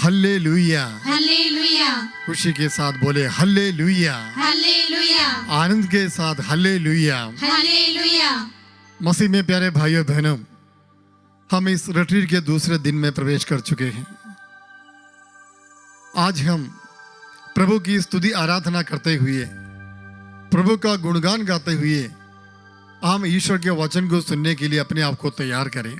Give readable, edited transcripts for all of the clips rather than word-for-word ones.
Hallelujah, hallelujah, खुशी के साथ बोले हल्लेलुया, हालेलुया, आनंद के साथ हल्लेलुया। हालेलुया। मसीह में प्यारे भाइयों बहनों, हम इस रिट्रीट के दूसरे दिन में प्रवेश कर चुके हैं। आज हम प्रभु की स्तुति आराधना करते हुए, प्रभु का गुणगान गाते हुए हम ईश्वर के वचन को सुनने के लिए अपने आप को तैयार करें।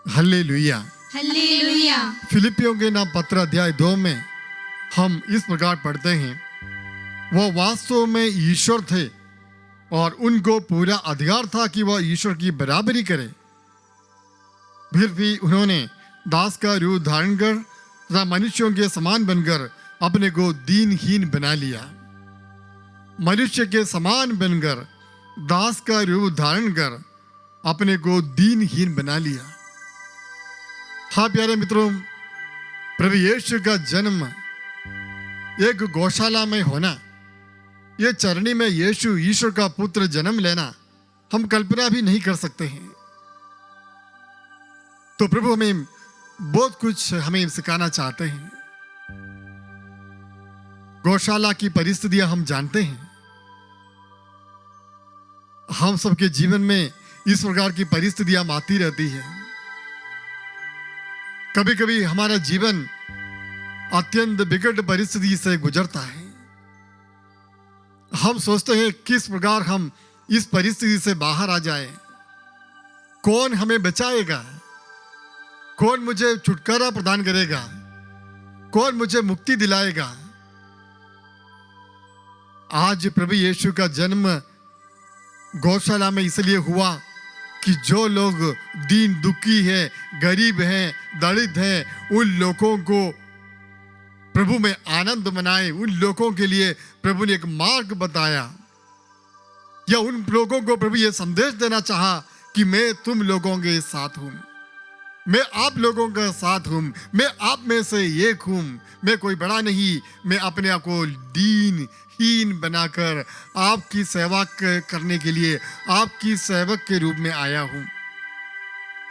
Hallelujah, hallelujah. फिलिपियों के नाम पत्र अध्याय 2 में हम इस प्रकार पढ़ते हैं, वह वास्तव में ईश्वर थे और उनको पूरा अधिकार था कि वह ईश्वर की बराबरी करे, फिर भी उन्होंने दास का रूप धारण कर तथा मनुष्यों के समान बनकर अपने को दीनहीन बना लिया। मनुष्य के समान बनकर दास का रूप धारण कर अपने को दीनहीन बना लिया। हाँ प्यारे मित्रों, प्रभु यीशु का जन्म एक गौशाला में होना, यह चरणी में यीशु ईश्वर का पुत्र जन्म लेना हम कल्पना भी नहीं कर सकते हैं। तो प्रभु हमें बहुत कुछ हमें सिखाना चाहते हैं। गौशाला की परिस्थितियां हम जानते हैं। हम सबके जीवन में इस प्रकार की परिस्थितियां आती रहती है। कभी कभी हमारा जीवन अत्यंत विकट परिस्थिति से गुजरता है। हम सोचते हैं किस प्रकार हम इस परिस्थिति से बाहर आ जाए, कौन हमें बचाएगा, कौन मुझे छुटकारा प्रदान करेगा, कौन मुझे मुक्ति दिलाएगा। आज प्रभु यीशु का जन्म गौशाला में इसलिए हुआ कि जो लोग दीन दुखी है, गरीब हैं, दलित हैं, उन लोगों को प्रभु में आनंद मनाए। उन लोगों के लिए प्रभु ने एक मार्ग बताया, या उन लोगों को प्रभु ये संदेश देना चाहा कि मैं तुम लोगों के साथ हूं, मैं आप लोगों के साथ हूं, मैं आप में से एक हूं, मैं कोई बड़ा नहीं, मैं अपने आप को दीनहीन बनाकर आपकी सेवा करने के लिए आपकी सेवक के रूप में आया हूं।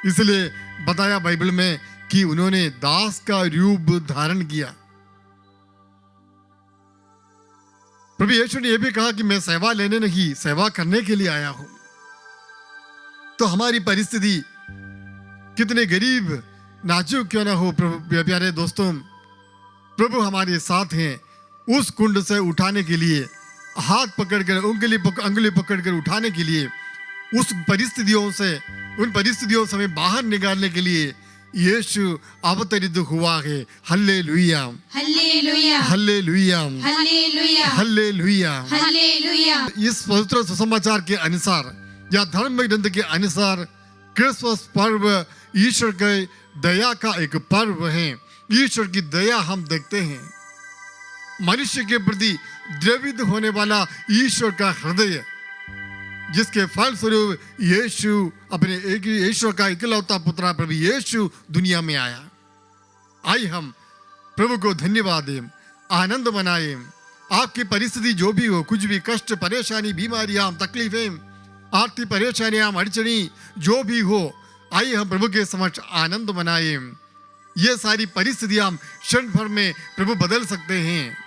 इसलिए बताया बाइबल में कि उन्होंने दास का रूप धारण किया। प्रभु यीशु ने यह भी कहा कि मैं सेवा लेने नहीं, सेवा करने के लिए आया हूं। तो हमारी परिस्थिति कितने गरीब नाजुक क्यों ना हो, प्रभु प्यारे दोस्तों, प्रभु हमारे साथ हैं। उस कुंड से उठाने के लिए, हाथ पकड़कर अंगुली पकड़कर उठाने के लिए, उस परिस्थितियों से, उन परिस्थितियों से हमें बाहर निकालने के लिए यीशु अवतरित हुआ है। Hallelujah, hallelujah, hallelujah, hallelujah, hallelujah. Hallelujah. इस पवित्र सुसमाचार के अनुसार या धर्म ग्रंथ के अनुसार क्रिसमस पर्व ईश्वर के दया का एक पर्व है। ईश्वर की दया हम देखते हैं, मनुष्य के प्रति द्रवित होने वाला ईश्वर का हृदय, जिसके फलस्वरूप यीशु अपने एक ईश्वर का इकलौता पुत्र प्रभु यीशु दुनिया में आया। आइए हम प्रभु को धन्यवाद दें, आनंद मनाएं। आपकी परिस्थिति जो भी हो, कुछ भी कष्ट, परेशानी, बीमारियां, तकलीफें, आर्थिक परेशानियां, अड़चनी जो भी हो, आइए हम प्रभु के समक्ष आनंद मनाएं। ये सारी परिस्थितियां क्षण भर में प्रभु बदल सकते हैं।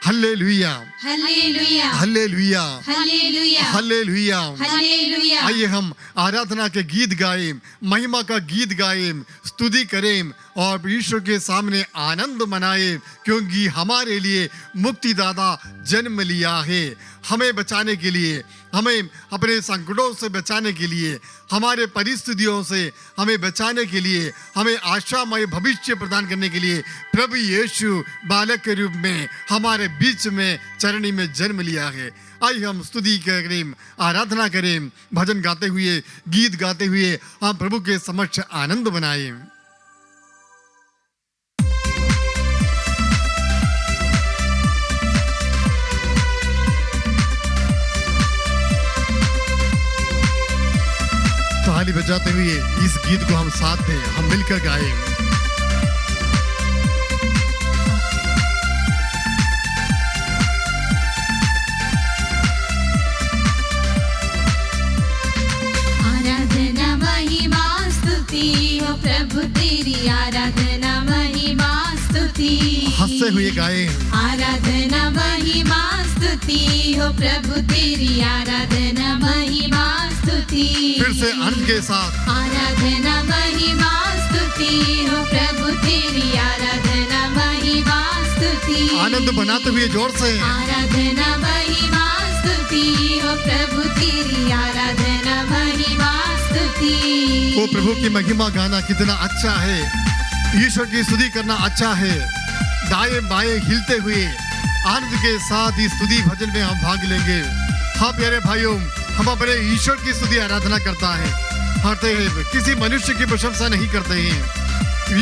Hallelujah, hallelujah, hallelujah, hallelujah, hallelujah. Hallelujah. आइए हम आराधना के गीत गाएं, महिमा का गीत गाएं, स्तुति करें और ईश्वर के सामने आनंद मनाएं, क्योंकि हमारे लिए मुक्तिदाता जन्म लिया है। हमें बचाने के लिए, हमें अपने संकटों से बचाने के लिए, हमारे परिस्थितियों से हमें बचाने के लिए, हमें आशामय भविष्य प्रदान करने के लिए प्रभु यीशु बालक के रूप में हमारे बीच में चरणी में जन्म लिया है। आइए हम स्तुति करें, आराधना करें, भजन गाते हुए, गीत गाते हुए हम प्रभु के समक्ष आनंद मनाएं। ताली बजाते हुए इस गीत को हम साथ में हम मिलकर गाएं। आराधना महिमा स्तुति हो प्रभु तेरी, आराधना महिमा स्तुति हंसते हुए गाए। आराधना महिमा स्तुति हो प्रभु तेरी आराधना महिमा स्तुति फिर से आनंद के साथ आराधना महिमा स्तुति हो प्रभु तेरी आराधना महिमा स्तुति आनंद बनाते हुए जोर से आराधना महिमा स्तुति हो प्रभु तेरी आराधना महिमा स्तुति वो प्रभु की महिमा गाना कितना अच्छा है। ईश्वर की स्तुति करना अच्छा है। दाएं बाएं हिलते हुए आनंद के साथ इस स्तुति भजन में हम भाग लेंगे। हाँ प्यारे भाइयों, हम अपने ईश्वर की स्तुति आराधना करता है करते हैं, किसी मनुष्य की प्रशंसा नहीं करते हैं।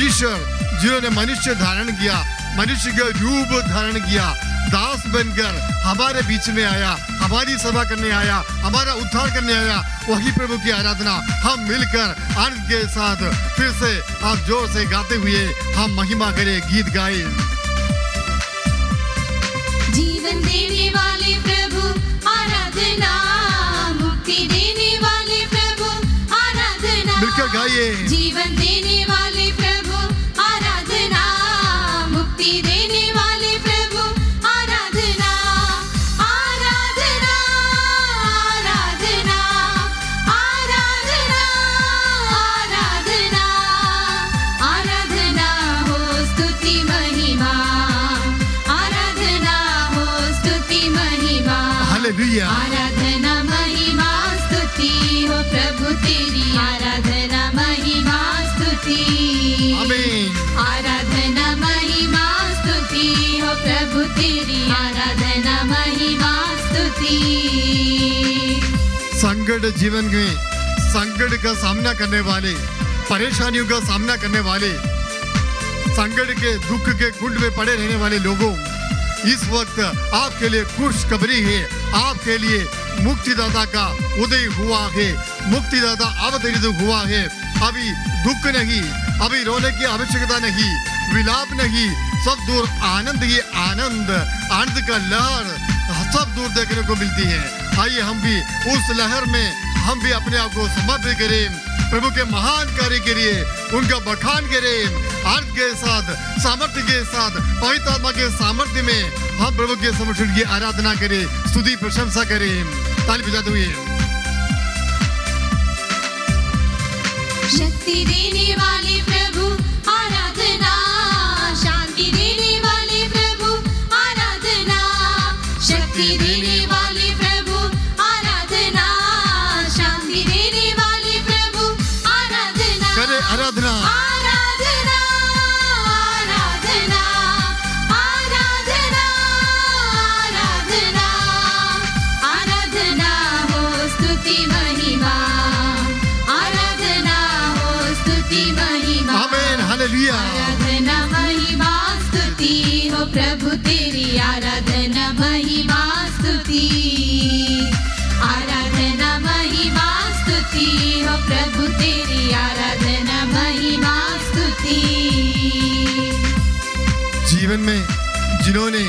ईश्वर जिन्होंने मनुष्य धारण किया, मनुष्य का रूप धारण किया, दास बनकर हमारे बीच में आया, हमारी सेवा करने आया, हमारा उद्धार करने आया, वही प्रभु की आराधना हम मिलकर आनंद के साथ फिर से आप जोर से गाते हुए हम महिमा करें, गीत गाए। जीवन देने वाले प्रभु आराधना, मुक्ति देने वाले प्रभु आराधना, मिलकर गाइए। जीवन देने वाले प्रभु आराधना, मुक्ति देने वाले प्रभु आराधना, आराधना आराधना आराधना आराधना आराधना हो स्तुति महिमा, आराधना हो स्तुति महिमा, हालेलुया। आराधना महिमा स्तुति हो प्रभु तेरी आराधना महिमा स्तुति आमीन। आराधना महिमा स्तुति हो प्रभु तेरी आराधना महिमा स्तुति संकट जीवन में संकट का सामना करने वाले, परेशानियों का सामना करने वाले, संकट के दुख के कुंड में पड़े रहने वाले लोगों, इस वक्त आपके लिए खुशखबरी है। आपके लिए मुक्तिदाता का उदय हुआ है, मुक्तिदाता अवतरित हुआ है। अभी दुख नहीं, अभी रोने की आवश्यकता नहीं, विलाप नहीं, सब दूर आनंद ही आनंद, आनंद का लहर सब दूर देखने को मिलती है। आइए हम भी उस लहर में हम भी अपने आप को समर्पित करें, प्रभु के महान कार्य के लिए उनका बखान करें। आनंद के साथ, सामर्थ्य के साथ, पवित्र आत्मा के सामर्थ्य में हम प्रभु के समर्पण की आराधना करें, स्तुति प्रशंसा करें, ताली बजाते हुए। शक्ति देने वाले प्रभु आराधना, शांति देने वाले प्रभु आराधना, शक्ति देने वाले प्रभु आराधना, शांति देने वाले प्रभु आराधना, करे आराधना। आराधना आराधना आराधना आराधना आराधना हो स्तुति महिमा, आराधना हो स्तुति महिमा, आमीन, हालेलुया। आराधना महिमा स्तुति हो प्रभु तेरी आराधना महिमा स्तुति, आराधना महिमा स्तुति हो प्रभु तेरी आराधना महिमा स्तुति। जीवन में जिन्होंने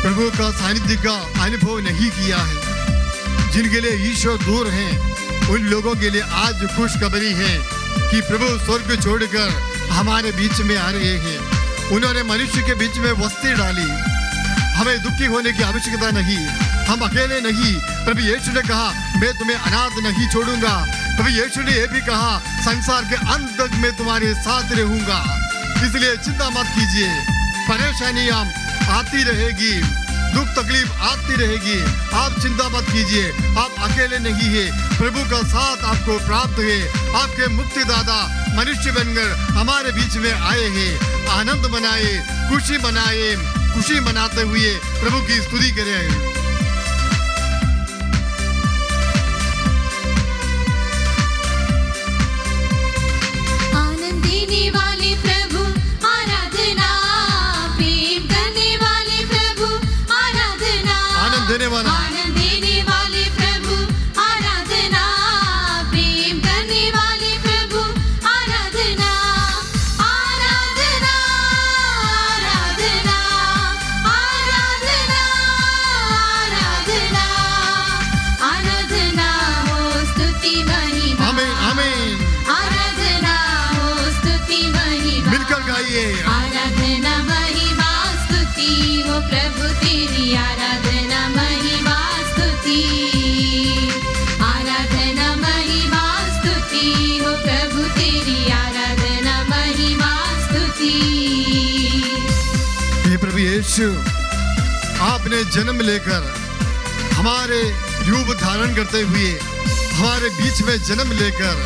प्रभु का सानिध्य का अनुभव नहीं किया है, जिनके लिए ईश्वर दूर हैं, उन लोगों के लिए आज खुशखबरी है कि प्रभु स्वर्ग छोड़कर हमारे बीच में आ रहे हैं। उन्होंने मनुष्य के बीच में वस्ती डाली। हमें दुखी होने की आवश्यकता नहीं, हम अकेले नहीं। प्रभु यीशु ने कहा, मैं तुम्हें अनाथ नहीं छोड़ूंगा। प्रभु यीशु ने यह भी कहा, संसार के अंत तक मैं तुम्हारे साथ रहूंगा। इसलिए चिंता मत कीजिए, परेशानियां आती रहेगी, दुख तकलीफ आती रहेगी, आप चिंता मत कीजिए, आप अकेले नहीं है। प्रभु का साथ आपको प्राप्त है। आपके मुक्तिदाता मनुष्य बनकर हमारे बीच में आए हैं। आनंद मनाए, खुशी मनाए, खुशी मनाते हुए प्रभु की स्तुति करें। आनंद देने वाले प्रभु आराधना, प्रेम करने वाले प्रभु आराधना, आनंद देने वाला, आनंद देने वाले प्रभु आराधना, प्रेम करने वाले प्रभु आराधना, आराधना आराधना आराधना आराधना आराधना हो स्तुति महिमा, आमीन, आमीन। आराधना हो स्तुति महिमा, मिलकर गाइए। आराधना महिमा यीशु, आपने जन्म लेकर हमारे रूप धारण करते हुए हमारे बीच में जन्म लेकर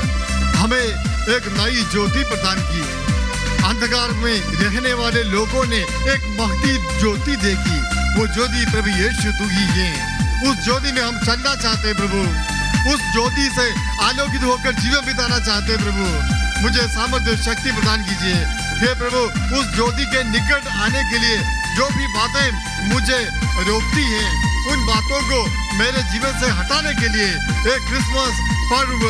हमें एक नई ज्योति प्रदान की है। अंधकार में रहने वाले लोगों ने एक महती ज्योति देखी। वो ज्योति प्रभु यीशु तू ही है। उस ज्योति में हम चलना चाहते हैं प्रभु। उस ज्योति से आलोकित होकर जीवन बिताना चाहते हैं प्रभु। मुझे सामर्थ्य शक्ति प्रदान कीजिए हे प्रभु। उस ज्योति के निकट आने के लिए जो भी बातें मुझे रोकती हैं, उन बातों को मेरे जीवन से हटाने के लिए एक क्रिसमस पर्व,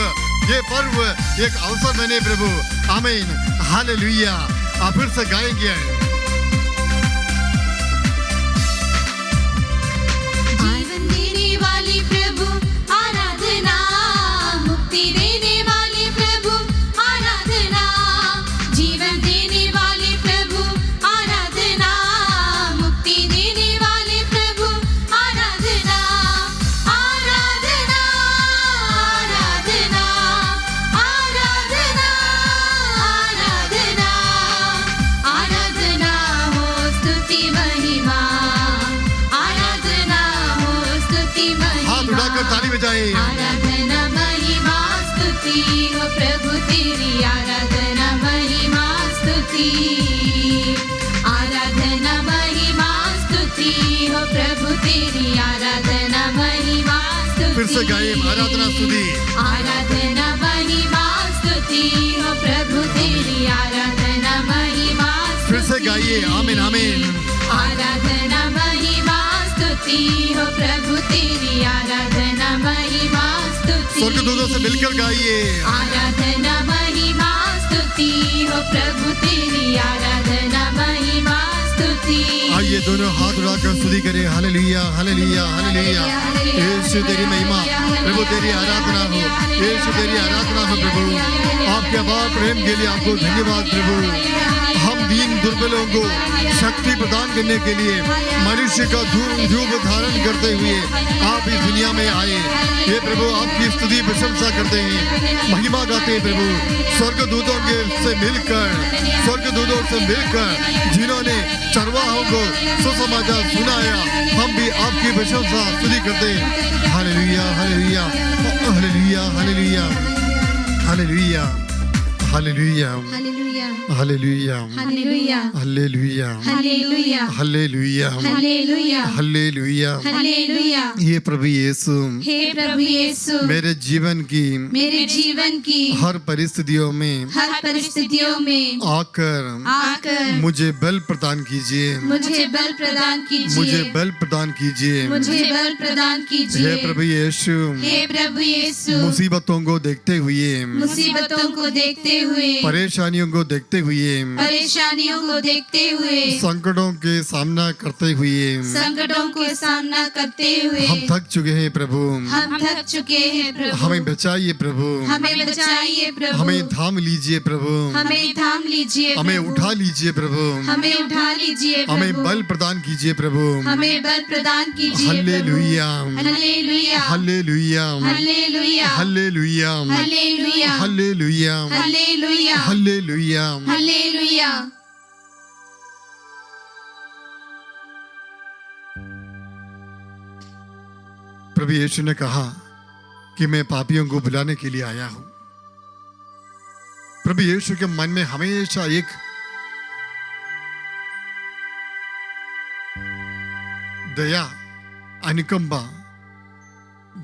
ये पर्व एक अवसर बने प्रभु। आमीन, हालेलुया। आप फिर से गाएंगे। जीवन देने वाले प्रभु आराधना, मुक्ति देने वाले प्रभु आराधना, जीवन देने वाले प्रभु आराधना, मुक्ति देने वाले प्रभु आराधना, आराधना, आराधना, आराधना, आराधना, आराधना हो स्तुति महिमा, आराधना हो स्तुति महिमा, हाथ उठाकर ताली बजाए। आराधना महिमा स्तुति हो प्रभु तेरी, आराधना महिमा स्तुति, आराधना महिमा स्तुति हो प्रभु तेरी, आराधना महिमा स्तुति। फिर से गाइए आराधना स्तुति। आराधना महिमा स्तुति हो प्रभु तेरी, आराधना महिमा फिर से स्तुति। गाइए आमीन, आमीन। आराधना महिमा स्तुति हो प्रभु तेरी, आराधना महिमा स्तुति। स्वर्गदूतों से मिलकर गाइए। आराधना महिमा स्तुति हो प्रभु तेरी, आराधना महिमा स्तुति। आइए दोनों हाथ उठाकर स्तुति करें। Hallelujah, hallelujah, hallelujah. यीशु तेरी महिमा, प्रभु तेरी आराधना हो। यीशु तेरी आराधना हो प्रभु। आपके अपार प्रेम के लिए आपको धन्यवाद प्रभु। हम दीन दुर्बलों को शक्ति प्रदान करने के लिए मनुष्य का रूप धारण करते हुए आप इस दुनिया में आए। ये प्रभु आपकी स्तुति प्रशंसा करते हैं, महिमा गाते हैं प्रभु। स्वर्गदूतों के से मिलकर जिन्होंने चरवाहों को सुसमाचार सुनाया, हम भी आपकी प्रशंसा स्तुति करते हैं। Hallelujah, hallelujah, hallelujah, hallelujah, hallelujah, hallelujah, hallelujah, hallelujah, hallelujah, hallelujah, hallelujah, hallelujah, hallelujah, hallelujah. Hallelujah. ये प्रभु यीशु हे प्रभु यीशु, मेरे जीवन की हर परिस्थितियों में परिस्थितियों में आकर मुझे बल प्रदान कीजिए। मुझे बल प्रदान कीजिए। मुझे बल प्रदान कीजिए। मुझे बल प्रदान कीजिए। हे प्रभु यीशु, हे प्रभु यीशु, मुसीबतों को देखते हुए, मुसीबतों को देखते हुए, परेशानियों को देखते हुए, परेशानियों को देखते हुए, संकटों के सामना करते हुए, संकटों को सामना करते हुए, हम थक चुके हैं प्रभु। हम थक चुके हैं प्रभु। हमें बचाइए प्रभु। हमें बचाइए प्रभु। हमें थाम लीजिए प्रभु। हमें थाम लीजिए हमें प्रभु। उठा लीजिए प्रभु। हमें उठा लीजिए प्रभु। हमें बल प्रदान कीजिए प्रभु। हमें बल प्रदान कीजिए प्रभु। Hallelujah, hallelujah, hallelujah, hallelujah, hallelujah, hallelujah, hallelujah, hallelujah, hallelujah. Hallelujah. प्रभु यीशु ने कहा कि मैं पापियों को बुलाने के लिए आया हूं। प्रभु यीशु के मन में हमेशा एक दया, अनुकंपा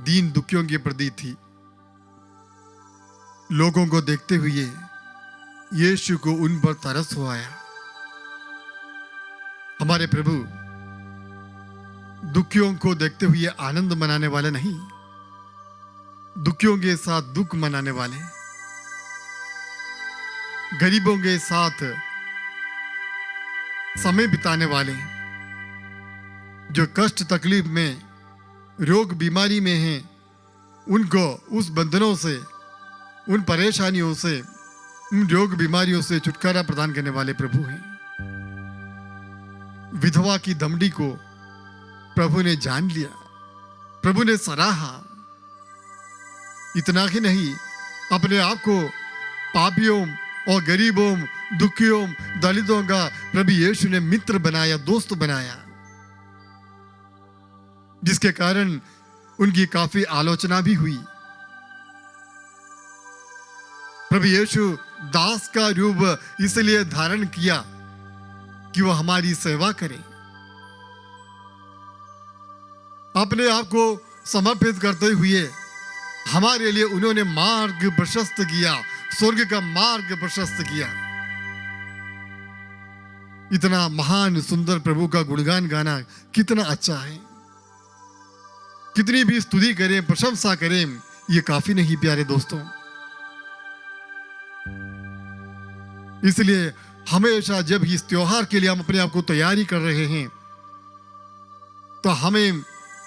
दीन दुखियों के प्रति थी। लोगों को देखते हुए यीशु को उन पर तरस हो आया। हमारे प्रभु दुखियों को देखते हुए आनंद मनाने वाले नहीं, दुखियों के साथ दुख मनाने वाले, गरीबों के साथ समय बिताने वाले, जो कष्ट तकलीफ में, रोग बीमारी में हैं, उनको उस बंधनों से, उन परेशानियों से, उन रोग बीमारियों से छुटकारा प्रदान करने वाले प्रभु हैं। विधवा की दमड़ी को प्रभु ने जान लिया, प्रभु ने सराहा। इतना ही नहीं, अपने आप को पापियों और गरीबों, दुखियों, दलितों का प्रभु यीशु ने मित्र बनाया, दोस्त बनाया, जिसके कारण उनकी काफी आलोचना भी हुई। प्रभु यीशु दास का रूप इसलिए धारण किया कि वो हमारी सेवा करे। अपने आप को समर्पित करते हुए हमारे लिए उन्होंने मार्ग प्रशस्त किया, स्वर्ग का मार्ग प्रशस्त किया। इतना महान सुंदर प्रभु का गुणगान गाना कितना अच्छा है। कितनी भी स्तुति करें, प्रशंसा करें, ये काफी नहीं प्यारे दोस्तों। इसलिए हमेशा जब इस त्योहार के लिए हम अपने आप को तैयारी कर रहे हैं तो हमें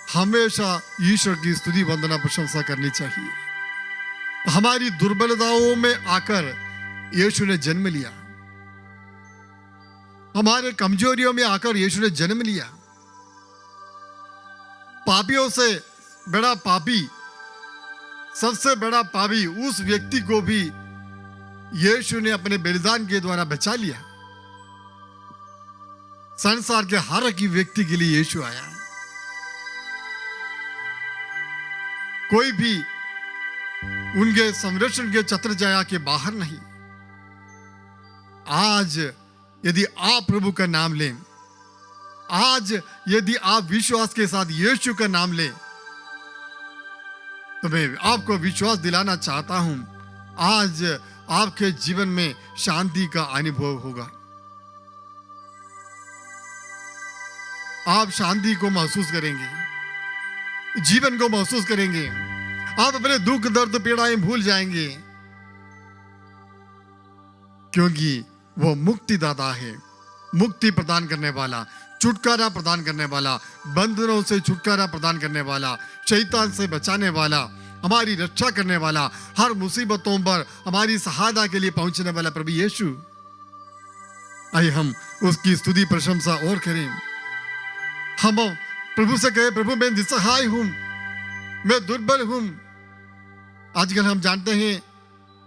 हमेशा ईश्वर की स्तुति वंदना प्रशंसा करनी चाहिए। हमारी दुर्बलताओं में आकर यीशु ने जन्म लिया, हमारे कमजोरियों में आकर यीशु ने जन्म लिया। पापियों से बड़ा पापी, सबसे बड़ा पापी उस व्यक्ति को भी यीशु ने अपने बलिदान के द्वारा बचा लिया। संसार के हर एक व्यक्ति के लिए यीशु आया। कोई भी उनके संरक्षण के छत्रछाया के बाहर नहीं। आज यदि आप प्रभु का नाम लें, आज यदि आप विश्वास के साथ यीशु का नाम लें, तो मैं आपको विश्वास दिलाना चाहता हूं, आज आपके जीवन में शांति का अनुभव होगा। आप शांति को महसूस करेंगे, जीवन को महसूस करेंगे। आप अपने दुख दर्द पीड़ाएं भूल जाएंगे, क्योंकि वो मुक्तिदाता है, मुक्ति प्रदान करने वाला, छुटकारा प्रदान करने वाला, बंधनों से छुटकारा प्रदान करने वाला, शैतान से बचाने वाला, हमारी रक्षा करने वाला, हर मुसीबतों पर हमारी सहायता के लिए पहुंचने वाला प्रभु यीशु। आइए हम उसकी स्तुति प्रशंसा और करें। हम प्रभु से कहे, प्रभु मैं निसहाय हूं, मैं दुर्बल हूं। आजकल हम जानते हैं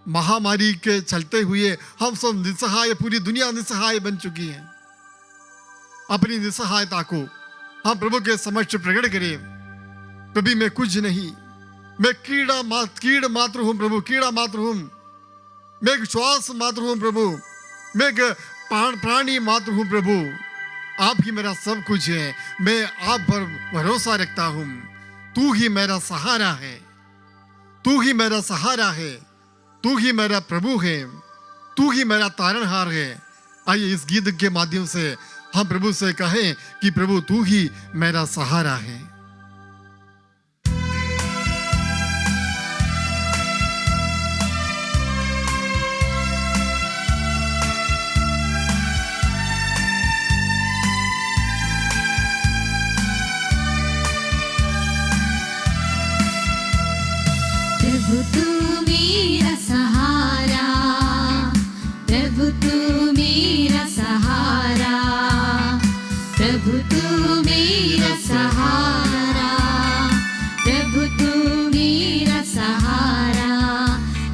महामारी के चलते हुए हम सब निसहाय, पूरी दुनिया निसहाय बन चुकी है। अपनी निसहायता को हम प्रभु के समक्ष प्रकट करें। प्रभु मैं कुछ नहीं, मैं कीड़ मात्र हूं प्रभु, कीड़ा मात्र हूं, मैं एक श्वास मात्र हूं प्रभु, मैं एक प्राणी मात्र हूं प्रभु। आप ही मेरा सब कुछ है, मैं आप पर भरोसा रखता हूं। तू ही मेरा सहारा है, तू ही मेरा सहारा है, तू ही मेरा प्रभु है, तू ही मेरा तारणहार है। आइए इस गीत के माध्यम से हम प्रभु से कहें कि प्रभु तू ही मेरा सहारा है। प्रभु तू मेरा सहारा, प्रभु तू मेरा सहारा, प्रभु तू मेरा सहारा, प्रभु तू मेरा सहारा।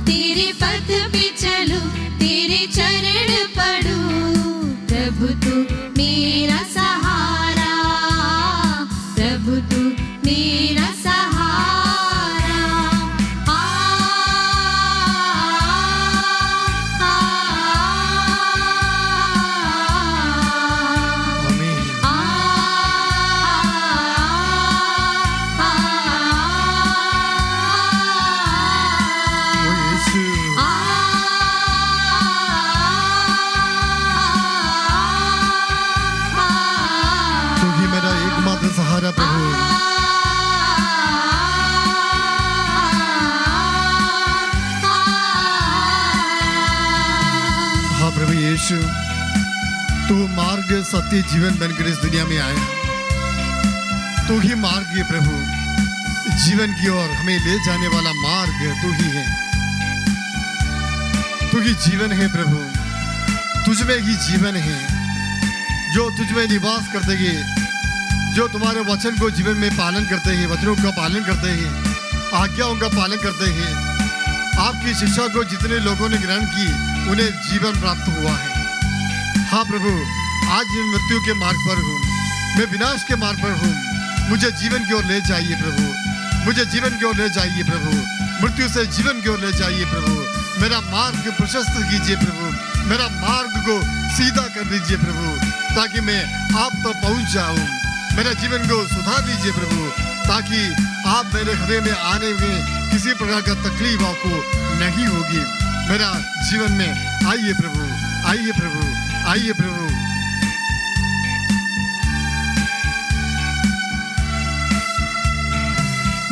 तेरे पथ पे चलूं, तेरे चरण पढ़ूं, प्रभु तू मेरा सहारा, प्रभु तू मेरा सहारा। सहारा प्रभु, हाँ प्रभु यीशु, तू मार्ग सत्य जीवन बनकर इस दुनिया में आया। तू ही मार्ग है प्रभु, जीवन की ओर हमें ले जाने वाला मार्ग तू ही है, तू ही जीवन है प्रभु। तुझमें ही जीवन है, जो तुझमें निवास करते हैं, जो तुम्हारे वचन को जीवन में पालन करते हैं, वचनों का पालन करते हैं, आज्ञाओं का पालन करते हैं। आपकी शिक्षा को जितने लोगों ने ग्रहण की उन्हें जीवन प्राप्त हुआ है। हाँ प्रभु, आज मैं मृत्यु के मार्ग पर हूँ, मैं विनाश के मार्ग पर हूँ, मुझे जीवन की ओर ले जाइए प्रभु, मुझे जीवन की ओर ले जाइए प्रभु, मृत्यु से जीवन की ओर ले जाइए प्रभु, मेरा मार्ग प्रशस्त कीजिए प्रभु, मेरा मार्ग को सीधा कर दीजिए प्रभु, ताकि मैं आप तक पहुंच जाऊं, मेरा जीवन को सुधार दीजिए प्रभु, ताकि आप मेरे हृदय में आने में किसी प्रकार का तकलीफ आपको नहीं होगी। मेरा जीवन में आइए प्रभु, आइए प्रभु, आइए प्रभु।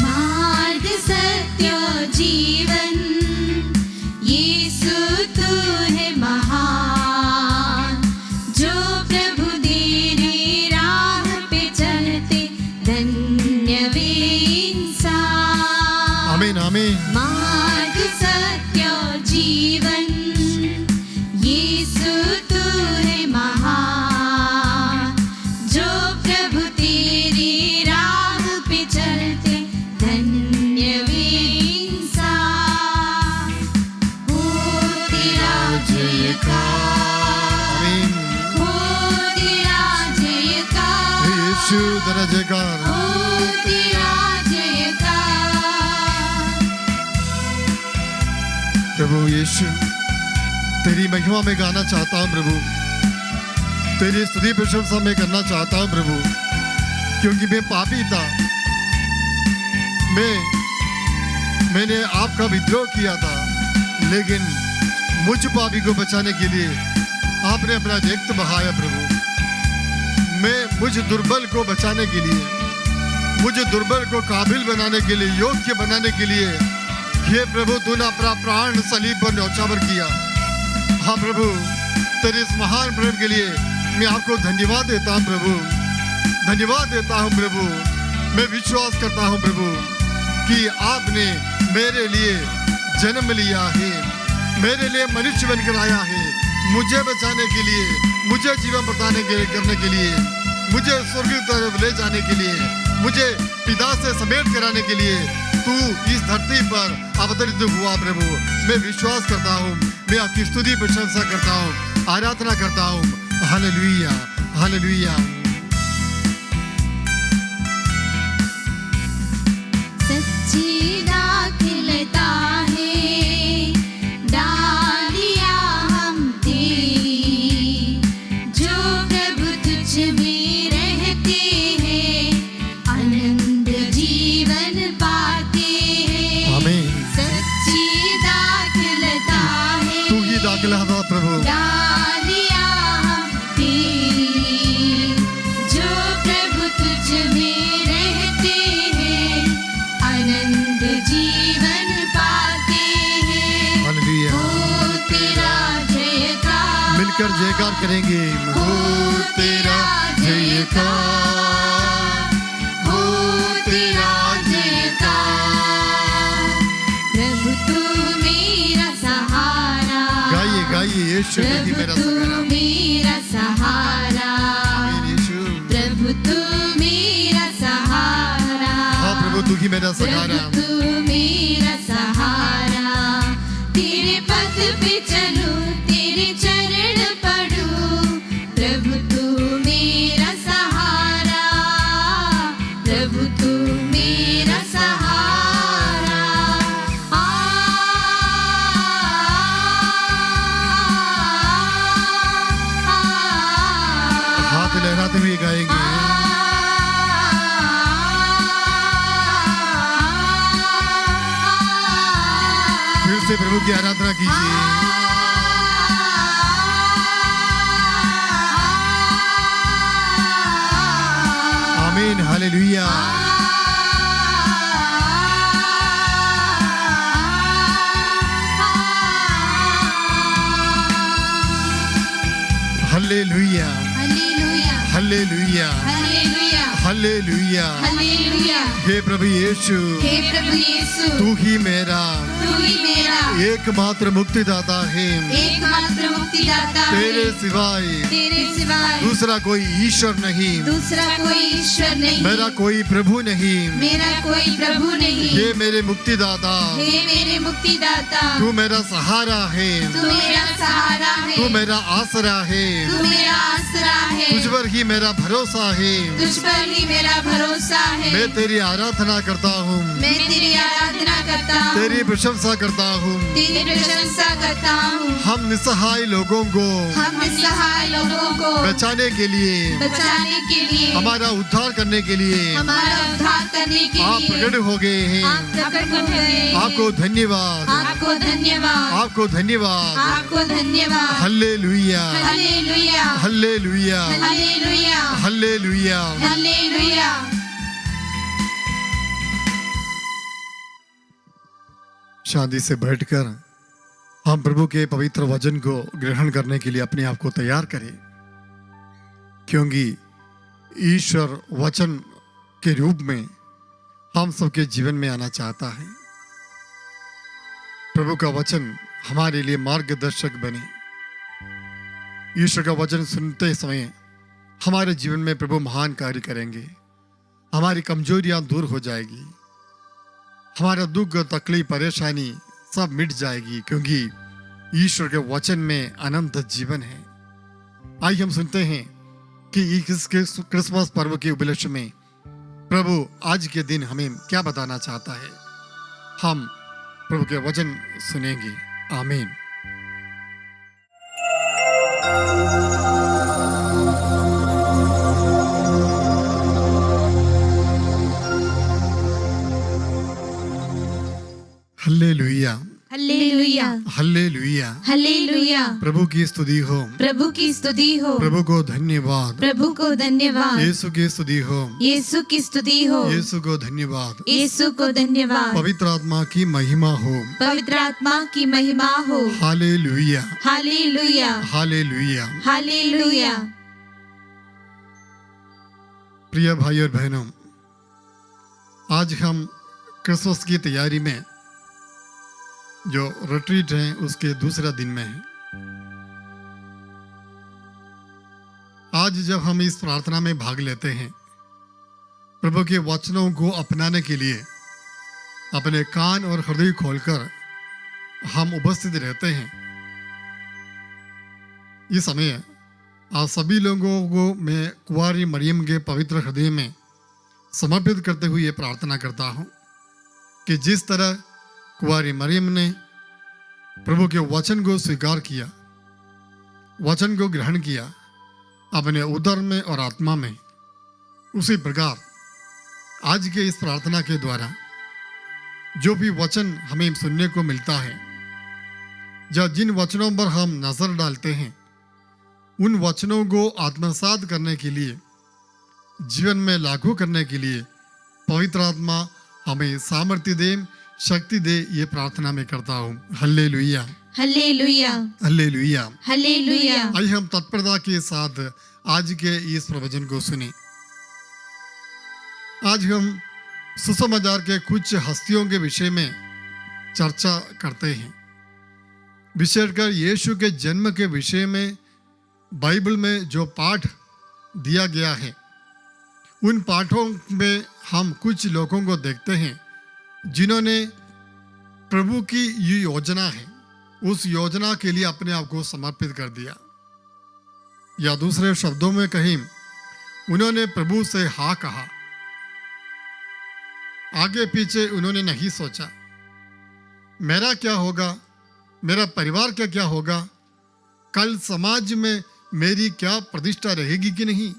मार्ग सत्य जीवन यीशु तू है महान, जो प्रभु तेरी राह पे चलते धन्य वे इंसान। आमीन आमीन। मार्ग सत्य जीवन यीशु तू है महान, जो प्रभु तेरी राह पे चलते धन्य वे इंसान। हो तेरा जयकार, आमीन। हो तेरा जयकार, यीशु तेरा जयकार। हो तेरा जयकार। प्रभु यीशु, तेरी महिमा में गाना चाहता हूँ प्रभु, तेरी स्तुति प्रशंसा में करना चाहता हूँ प्रभु, क्योंकि मैं पापी था, मैंने आपका विद्रोह किया था, लेकिन मुझ पापी को बचाने के लिए आपने अपना रक्त बहाया प्रभु। मुझ दुर्बल को बचाने के लिए, मुझे दुर्बल को काबिल बनाने के लिए, योग्य बनाने के लिए हे प्रभु तूने अपना प्राण सलीब पर न्यौछावर किया। हाँ प्रभु, तेरे इस महान प्रेम के लिए मैं आपको धन्यवाद देता हूँ प्रभु, धन्यवाद देता हूँ प्रभु। मैं विश्वास करता हूँ प्रभु कि आपने मेरे लिए जन्म लिया है, मेरे लिए मनुष्य बनकर आया है, मुझे बचाने के लिए, मुझे जीवन प्रदान करने के लिए, मुझे स्वर्ग की तरफ ले जाने के लिए, मुझे पिता से समेट कराने के लिए तू इस धरती पर अवतरित हुआ प्रभु। मैं विश्वास करता हूँ, मैं आपकी स्तुति प्रशंसा करता हूँ, आराधना करता हूँ। Hallelujah, hallelujah. सच्ची दाखिलता है डालियाँ हम तेरी, जो प्रभु तुझ में रहते हैं आनंद जीवन पाते हैं। आमीन। सच्ची दाखिलता है, तू ही दाखिला था प्रभु। डालियाँ हम तेरी, जो प्रभु तुझ में रहते हैं आनंद जीवन पाते हैं। हालेलुया। हो तेरा जयकार, मिलकर जयकार करेंगे। हो तेरा जयकार, हो तेरा जयकार। प्रभु तू मेरा सहारा, गाइए गाइए, यीशु तू ही मेरा प्रभु तू सहारा। मेरा सहारा, आमीन यीशु। प्रभु तू मेरा सहारा। हाँ प्रभु तू ही मेरा सहारा। प्रभु तू मेरा सहारा, तेरे पथ पे चलूं, तेरे चरण पढ़ूं। प्रभु तू मेरा सहारा, प्रभु तू मेरा सहारा। हाथ लहराते हुए गाएंगे। फिर से प्रभु की आराधना कीजिए। आमीन, hallelujah. Hallelujah, hallelujah, hallelujah, hallelujah, hallelujah. Hallelujah. हे प्रभु यीशु, हे प्रभु यीशु, तू ही मेरा तू ही मेरा एकमात्र मुक्तिदाता है। एकमात्र मुक्तिदाता है। तेरे सिवाय तेरे सिवाय दूसरा कोई ईश्वर नहीं, दूसरा कोई ईश्वर नहीं, मेरा कोई प्रभु नहीं। मेरा कोई प्रभु नहीं। हे मेरे मुक्तिदाता, हे मेरे मुक्तिदाता, तू मेरा सहारा है, तू मेरा सहारा है, तू मेरा आसरा है, तू मेरा आसरा है, तुझ पर ही मेरा भरोसा है। तुझ पर ही मेरा भरोसा है। मैं तेरी आराधना करता हूँ, मैं तेरी आराधना करता हूँ, तेरी प्रशंसा करता हूँ। तेरी प्रशंसा करता हूँ। हम निसहाय लोगों को हम निसहाय लोगों को बचाने के लिए, बचाने के लिए, हमारा उद्धार करने के लिए हमारा उद्धार करने के आप लिए प्रकट हो गए हैं। आप प्रकट हो गए। आपको धन्यवाद, आपको धन्यवाद, आपको धन्यवाद। आपको धन्यवाद। Hallelujah, hallelujah, hallelujah, hallelujah, hallelujah. Hallelujah. शांति से बैठकर हम प्रभु के पवित्र वचन को ग्रहण करने के लिए अपने आप को तैयार करें, क्योंकि ईश्वर वचन के रूप में हम सबके जीवन में आना चाहता है। प्रभु का वचन हमारे लिए मार्गदर्शक बने। ईश्वर का वचन सुनते समय हमारे जीवन में प्रभु महान कार्य करेंगे। हमारी कमजोरियां दूर हो जाएगी, हमारा दुख तकलीफ परेशानी सब मिट जाएगी, क्योंकि ईश्वर के वचन में अनंत जीवन है। आइए हम सुनते हैं कि इस क्रिसमस पर्व के उपलक्ष्य में प्रभु आज के दिन हमें क्या बताना चाहता है। हम प्रभु के वचन सुनेंगे। आमीन। Hallelujah, hallelujah, hallelujah. हालेलुया। प्रभु की स्तुति हो, प्रभु की स्तुति हो, प्रभु को धन्यवाद। प्रभु को धन्यवाद, यीशु की स्तुति हो, यीशु की स्तुति हो, यीशु को धन्यवाद। यीशु को धन्यवाद, पवित्र आत्मा की महिमा हो, पवित्र आत्मा की महिमा हो। Hallelujah, hallelujah, hallelujah. हालेलुया। प्रिय भाई और बहनों, आज हम क्रिसमस की तैयारी में जो रिट्रीट है उसके दूसरा दिन में है। आज जब हम इस प्रार्थना में भाग लेते हैं, प्रभु के वचनों को अपनाने के लिए अपने कान और हृदय खोलकर हम उपस्थित रहते हैं। इस समय आज सभी लोगों को मैं कुंवारी मरियम के पवित्र हृदय में समर्पित करते हुए प्रार्थना करता हूँ कि जिस तरह कुंवारी मरियम ने प्रभु के वचन को स्वीकार किया, वचन को ग्रहण किया अपने उदर में और आत्मा में, उसी प्रकार आज के इस प्रार्थना के द्वारा जो भी वचन हमें सुनने को मिलता है, या जिन वचनों पर हम नजर डालते हैं, उन वचनों को आत्मसात करने के लिए, जीवन में लागू करने के लिए पवित्र आत्मा हमें सामर्थ्य दे, शक्ति दे। ये प्रार्थना मैं करता हूँ। Hallelujah, hallelujah, hallelujah. हालेलुया। आइए हम तत्परता के साथ आज के इस प्रवचन को सुने। आज हम सुसमाचार के कुछ हस्तियों के विषय में चर्चा करते हैं, विशेषकर यीशु के जन्म के विषय में बाइबल में जो पाठ दिया गया है, उन पाठों में हम कुछ लोगों को देखते हैं जिन्होंने प्रभु की ये योजना है, उस योजना के लिए अपने आप को समर्पित कर दिया, या दूसरे शब्दों में कहीं उन्होंने प्रभु से हाँ कहा। आगे पीछे उन्होंने नहीं सोचा मेरा क्या होगा, मेरा परिवार का क्या होगा, कल समाज में मेरी क्या प्रतिष्ठा रहेगी कि नहीं,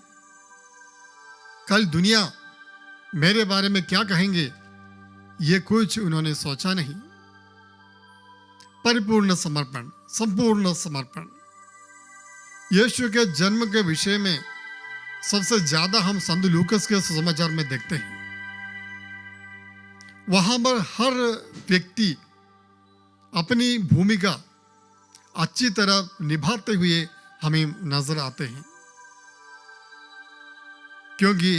कल दुनिया मेरे बारे में क्या कहेंगे, ये कुछ उन्होंने सोचा नहीं। परिपूर्ण समर्पण, संपूर्ण समर्पण। यीशु के जन्म के विषय में सबसे ज्यादा हम संत लूकस के सुसमाचार में देखते हैं। वहां पर हर व्यक्ति अपनी भूमिका अच्छी तरह निभाते हुए हमें नजर आते हैं। क्योंकि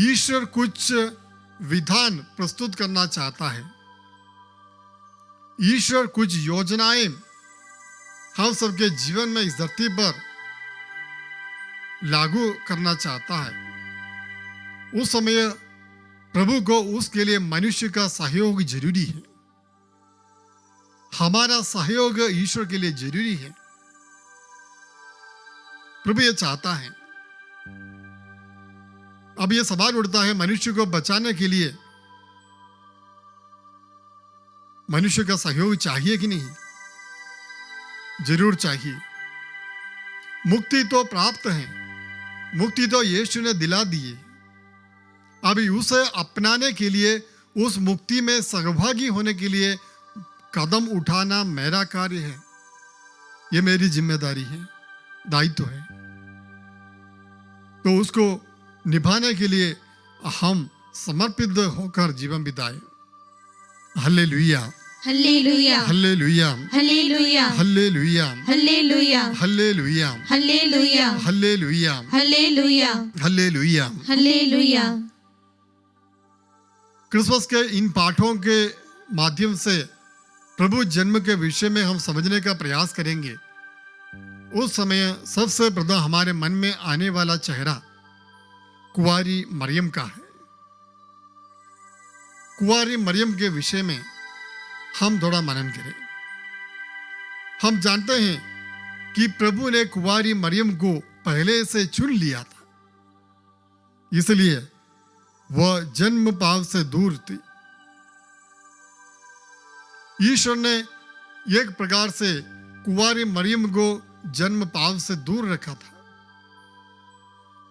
ईश्वर कुछ विधान प्रस्तुत करना चाहता है। ईश्वर कुछ योजनाएं हम सबके जीवन में इस धरती पर लागू करना चाहता है। उस समय प्रभु को उसके लिए मनुष्य का सहयोग जरूरी है। हमारा सहयोग ईश्वर के लिए जरूरी है। प्रभु ये चाहता है। अब ये सवाल उठता है, मनुष्य को बचाने के लिए मनुष्य का सहयोग चाहिए कि नहीं? जरूर चाहिए। मुक्ति तो प्राप्त है, मुक्ति तो यीशु ने दिला दी है। अभी उसे अपनाने के लिए, उस मुक्ति में सहभागी होने के लिए कदम उठाना मेरा कार्य है। ये मेरी जिम्मेदारी है, दायित्व है। तो उसको निभाने के लिए हम समर्पित होकर जीवन बिताए। Hallelujah, hallelujah, hallelujah, hallelujah, hallelujah, hallelujah, hallelujah, hallelujah, hallelujah, hallelujah, hallelujah. Hallelujah. Christmas के इन पाठों के माध्यम से प्रभु जन्म के विषय में हम समझने का प्रयास करेंगे। उस समय सबसे प्रथम हमारे मन में आने वाला चेहरा कुंवारी मरियम का है। कुंवारी मरियम के विषय में हम थोड़ा मनन करें। हम जानते हैं कि प्रभु ने कुंवारी मरियम को पहले से चुन लिया था, इसलिए वह जन्म पाप से दूर थी। ईश्वर ने एक प्रकार से कुंवारी मरियम को जन्म पाप से दूर रखा था।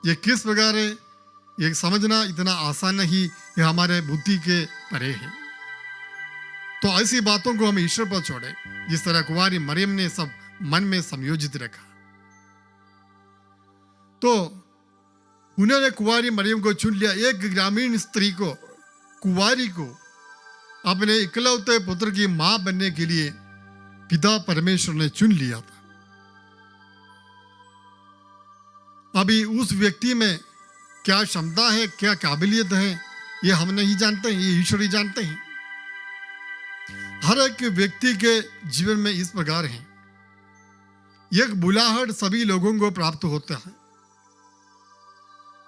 यह किस प्रकार है, ये समझना इतना आसान नहीं, ये हमारे बुद्धि के परे है। तो ऐसी बातों को हम ईश्वर पर छोड़े, जिस तरह कुंवारी मरियम ने सब मन में संयोजित रखा। तो उन्होंने कुंवारी मरियम को चुन लिया। एक ग्रामीण स्त्री को, कुंवारी को अपने इकलौते पुत्र की मां बनने के लिए पिता परमेश्वर ने चुन लिया था। अभी उस व्यक्ति में क्या क्षमता है, क्या काबिलियत है, ये हम नहीं जानते हैं, ये ईश्वर ही जानते हैं। हर एक व्यक्ति के जीवन में इस प्रकार है। एक बुलाहट सभी लोगों को प्राप्त होता है।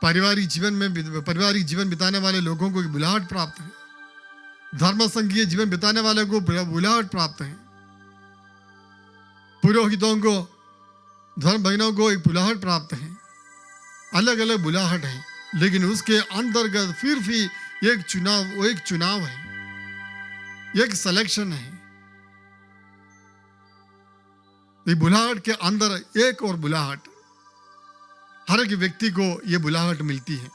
पारिवारिक जीवन बिताने वाले लोगों को बुलाहट प्राप्त है। धर्म संघीय जीवन बिताने वाले को बुलाहट प्राप्त है। पुरोहितों को, धर्म बहनों को एक बुलाहट प्राप्त है। अलग अलग बुलाहट है, लेकिन उसके अंतर्गत फिर भी एक चुनाव है, एक सिलेक्शन है। ये बुलाहट के अंदर एक और बुलाहट, हर एक व्यक्ति को ये बुलाहट मिलती है।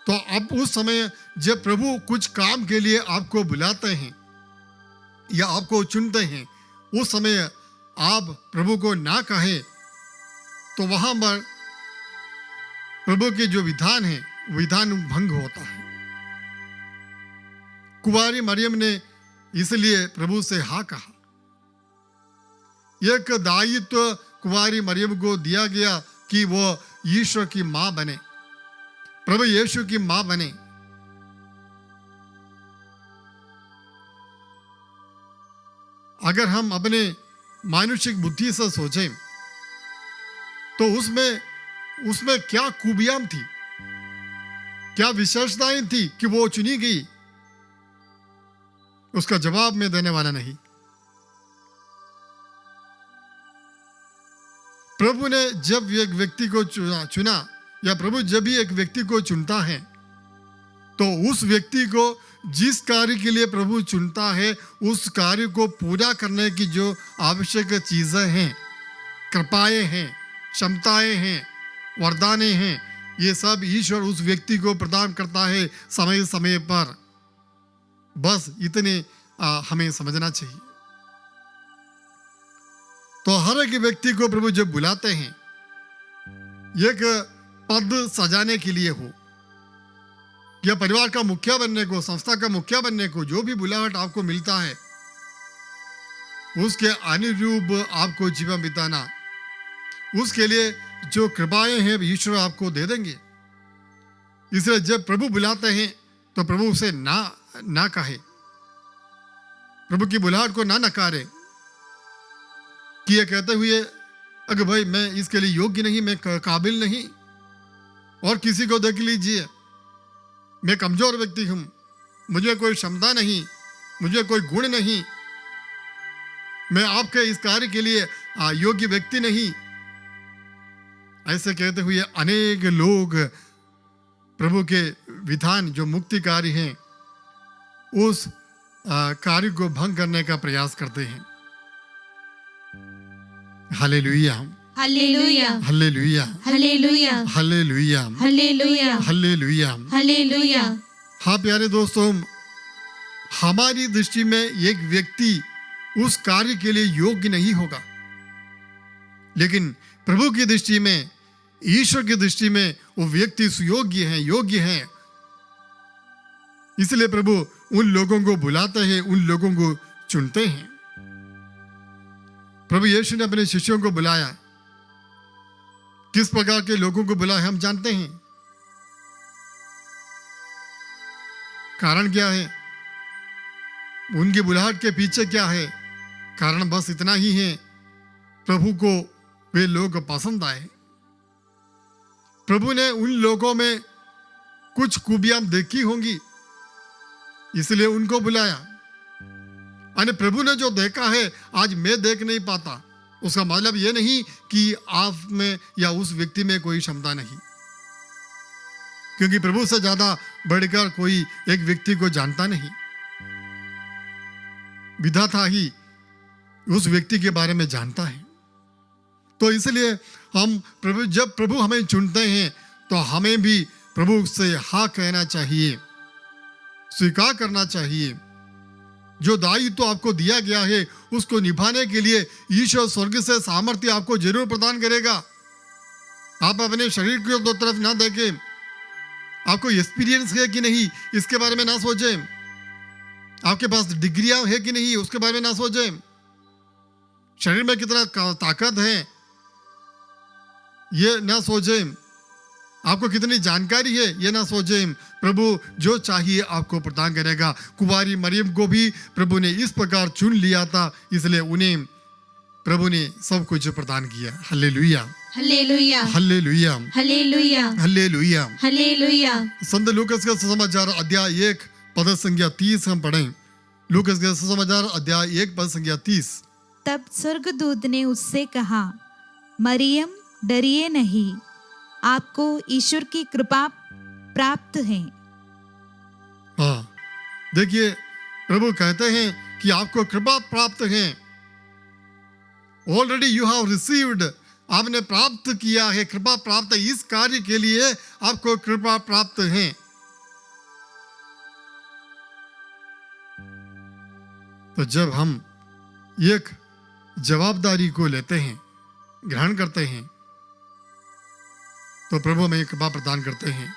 तो अब उस समय जब प्रभु कुछ काम के लिए आपको बुलाते हैं या आपको चुनते हैं, उस समय आप प्रभु को ना कहे तो वहां पर प्रभु के जो विधान है, विधान भंग होता है। कुंवारी मरियम ने इसलिए प्रभु से हाँ कहा। एक दायित्व कुंवारी मरियम को दिया गया कि वो ईश्वर की मां बने, प्रभु यीशु की मां बने। अगर हम अपने मानुषिक बुद्धि से सोचें तो उसमें क्या खूबियां थी, क्या विशेषताएं थी कि वो चुनी गई, उसका जवाब मैं देने वाला नहीं। प्रभु ने जब एक व्यक्ति को चुना या प्रभु जब भी एक व्यक्ति को चुनता है तो उस व्यक्ति को जिस कार्य के लिए प्रभु चुनता है उस कार्य को पूरा करने की जो आवश्यक चीजें हैं, कृपाएं हैं, क्षमताएं हैं, वरदानें हैं, ये सब ईश्वर उस व्यक्ति को प्रदान करता है समय समय पर। बस इतने हमें समझना चाहिए। तो हर एक व्यक्ति को प्रभु जब बुलाते हैं, एक पद सजाने के लिए हो या परिवार का मुखिया बनने को, संस्था का मुखिया बनने को, जो भी बुलाहट आपको मिलता है उसके अनुरूप आपको जीवन बिताना, उसके लिए जो कृपाएं हैं ईश्वर आपको दे देंगे। इसलिए जब प्रभु बुलाते हैं तो प्रभु उसे ना कहे, प्रभु की बुलाहट को ना नकारे कि ये कहते हुए अगर भाई मैं इसके लिए योग्य नहीं, मैं काबिल नहीं, और किसी को देख लीजिए मैं कमजोर व्यक्ति हूं, मुझे कोई क्षमता नहीं, मुझे कोई गुण नहीं, मैं आपके इस कार्य के लिए योग्य व्यक्ति नहीं। ऐसे कहते हुए अनेक लोग प्रभु के विधान जो मुक्तिकारी हैं उस कार्य को भंग करने का प्रयास करते हैं। Hallelujah, hallelujah, hallelujah, hallelujah, hallelujah, hallelujah, hallelujah. Hallelujah. हाँ प्यारे दोस्तों, हमारी दृष्टि में एक व्यक्ति उस कार्य के लिए योग्य नहीं होगा, लेकिन प्रभु की दृष्टि में, ईश्वर की दृष्टि में वो व्यक्ति सुयोग्य है, योग्य है। इसलिए प्रभु उन लोगों को बुलाते हैं, उन लोगों को चुनते हैं। प्रभु यीशु ने अपने शिष्यों को बुलाया, किस प्रकार के लोगों को बुलाया हम जानते हैं। कारण क्या है, उनकी बुलाहट के पीछे क्या है? कारण बस इतना ही है, प्रभु को वे लोग पसंद आए। प्रभु ने उन लोगों में कुछ खूबियां देखी होंगी, इसलिए उनको बुलाया। अरे प्रभु ने जो देखा है आज मैं देख नहीं पाता, उसका मतलब यह नहीं कि आप में या उस व्यक्ति में कोई क्षमता नहीं, क्योंकि प्रभु से ज्यादा बढ़कर कोई एक व्यक्ति को जानता नहीं। विधाता ही उस व्यक्ति के बारे में जानता है। तो इसलिए हम जब प्रभु हमें चुनते हैं तो हमें भी प्रभु से हाँ कहना चाहिए, स्वीकार करना चाहिए। जो दायित्व तो आपको दिया गया है उसको निभाने के लिए ईश्वर स्वर्ग से सामर्थ्य आपको जरूर प्रदान करेगा। आप अपने शरीर की दो तरफ ना देखें, आपको एक्सपीरियंस है कि नहीं इसके बारे में ना सोचें, आपके पास डिग्रियां है कि नहीं उसके बारे में ना सोचें, शरीर में कितना ताकत है ये ना सोचें, आपको कितनी जानकारी है ये ना सोचें। प्रभु जो चाहिए आपको प्रदान करेगा। कुंवारी मरियम को भी प्रभु ने इस प्रकार चुन लिया था, इसलिए उन्हें प्रभु ने सब कुछ प्रदान किया। Hallelujah, hallelujah, hallelujah, hallelujah, hallelujah, hallelujah. संत लूकास का सुसमाचार अध्याय 1 पद संख्या 30 हम पढ़ें। लूकास का सुसमाचार अध्याय 1 पद संख्या 30। तब स्वर्गदूत ने उससे कहा, मरियम डरिए नहीं, आपको ईश्वर की कृपा प्राप्त है। हाँ, देखिए प्रभु कहते हैं कि आपको कृपा प्राप्त है। ऑलरेडी यू हैव रिसीव्ड, आपने प्राप्त किया है, कृपा प्राप्त है। इस कार्य के लिए आपको कृपा प्राप्त है। तो जब हम एक जवाबदारी को लेते हैं, ग्रहण करते हैं, तो प्रभु हमें कृपा प्रदान करते हैं।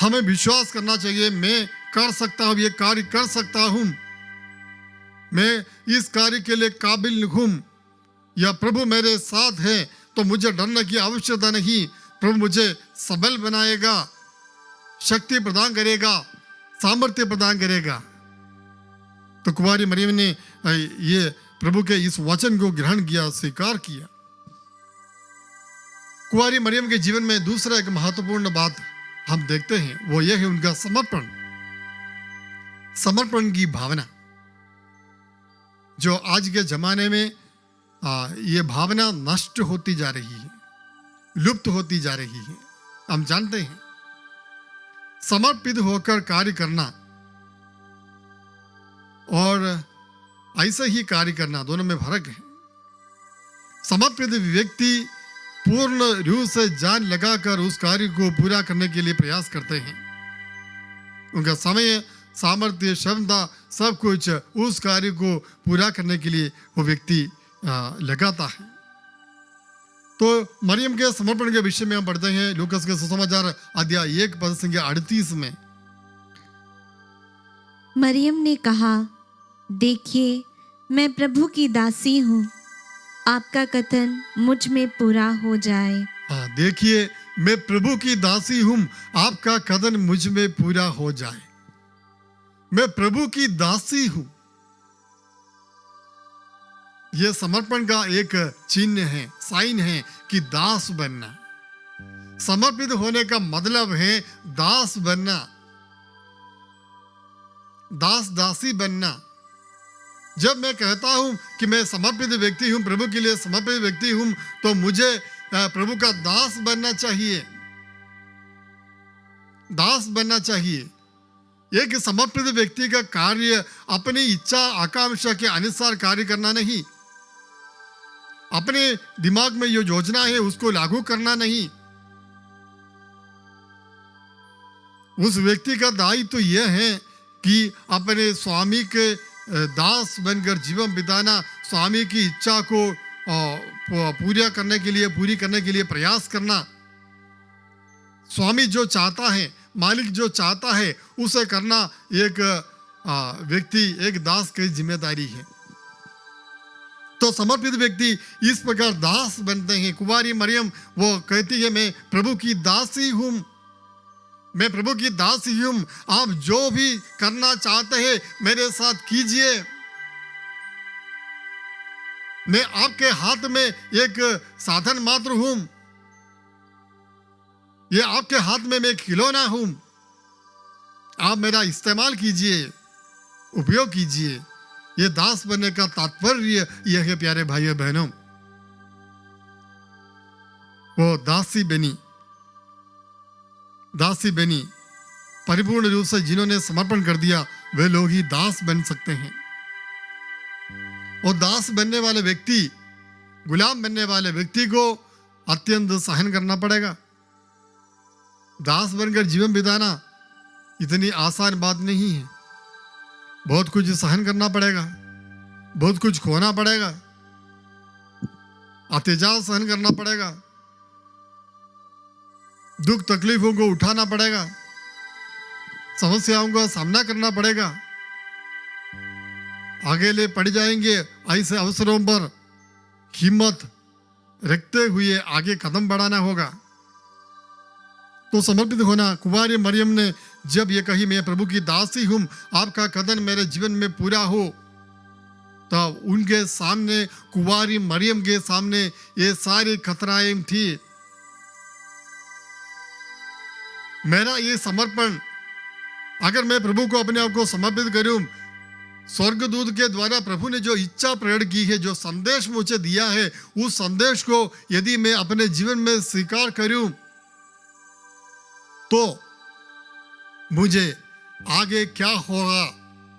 हमें विश्वास करना चाहिए, मैं कर सकता हूं, ये कार्य कर सकता हूं, मैं इस कार्य के लिए काबिल हूं, या प्रभु मेरे साथ है तो मुझे डरने की आवश्यकता नहीं। प्रभु मुझे सबल बनाएगा, शक्ति प्रदान करेगा, सामर्थ्य प्रदान करेगा। तो कुंवारी मरियम ने ये प्रभु के इस वचन को ग्रहण किया, स्वीकार किया। कुंवारी मरियम के जीवन में दूसरा एक महत्वपूर्ण बात हम देखते हैं, वो यह है उनका समर्पण, समर्पण की भावना। जो आज के जमाने में ये भावना नष्ट होती जा रही है, लुप्त होती जा रही है। हम जानते हैं समर्पित होकर कार्य करना और ऐसे ही कार्य करना, दोनों में फर्क है। समर्पित व्यक्ति पूर्ण रूप से जान लगाकर उस कार्य को पूरा करने के लिए प्रयास करते हैं। उनका समय, सामर्थ्य, क्षमता, सब कुछ उस कार्य को पूरा करने के लिए वो व्यक्ति लगाता है। तो मरियम के समर्पण के विषय में हम पढ़ते हैं लूकास के सुसमाचार अध्याय 1 पद संख्या 38 में। मरियम ने कहा, देखिए मैं प्रभु की दासी हूँ, आपका कथन मुझ में पूरा हो जाए। हाँ, देखिए मैं प्रभु की दासी हूं, आपका कदन मुझ में पूरा हो जाए। मैं प्रभु की दासी हूं, यह समर्पण का एक चिन्ह है, साइन है कि दास बनना। समर्पित होने का मतलब है दास बनना, दास दासी बनना। जब मैं कहता हूं कि मैं समर्पित व्यक्ति हूं, प्रभु के लिए समर्पित व्यक्ति हूं, तो मुझे प्रभु का दास बनना चाहिए, दास बनना चाहिए। एक समर्पित व्यक्ति का कार्य अपनी इच्छा आकांक्षा के अनुसार कार्य करना नहीं, अपने दिमाग में जो योजना है उसको लागू करना नहीं। उस व्यक्ति का दायित्व तो यह है कि अपने स्वामी के दास बनकर जीवन बिताना, स्वामी की इच्छा को पूरी करने के लिए प्रयास करना। स्वामी जो चाहता है, मालिक जो चाहता है उसे करना एक व्यक्ति, एक दास की जिम्मेदारी है। तो समर्पित व्यक्ति इस प्रकार दास बनते हैं। कुंवारी मरियम वो कहती है मैं प्रभु की दासी हूं, मैं प्रभु की दासी हूं, आप जो भी करना चाहते हैं मेरे साथ कीजिए। मैं आपके हाथ में एक साधन मात्र हूं, ये आपके हाथ में मैं खिलौना हूं, आप मेरा इस्तेमाल कीजिए, उपयोग कीजिए। ये दास बनने का तात्पर्य यह है प्यारे भाइयों बहनों। वो दासी बनी परिपूर्ण रूप से जिन्होंने समर्पण कर दिया, वे लोग ही दास बन सकते हैं। और दास बनने वाले व्यक्ति, गुलाम बनने वाले व्यक्ति को अत्यंत सहन करना पड़ेगा। दास बनकर जीवन बिताना इतनी आसान बात नहीं है, बहुत कुछ सहन करना पड़ेगा, बहुत कुछ खोना पड़ेगा, अत्याचार सहन करना पड़ेगा, दुख तकलीफों को उठाना पड़ेगा, समस्याओं का सामना करना पड़ेगा। अकेले पड़ जाएंगे, ऐसे अवसरों पर हिम्मत रखते हुए आगे कदम बढ़ाना होगा। तो समर्पित होना, कुंवारी मरियम ने जब ये कही मैं प्रभु की दासी हूं, आपका कदन मेरे जीवन में पूरा हो, तो उनके सामने, कुंवारी मरियम के सामने ये सारी खतराएं थी। मेरा ये समर्पण, अगर मैं प्रभु को अपने आप को समर्पित करूं, स्वर्गदूत के द्वारा प्रभु ने जो इच्छा प्रकट की है, जो संदेश मुझे दिया है, उस संदेश को यदि मैं अपने जीवन में स्वीकार करूं, तो मुझे आगे क्या होगा,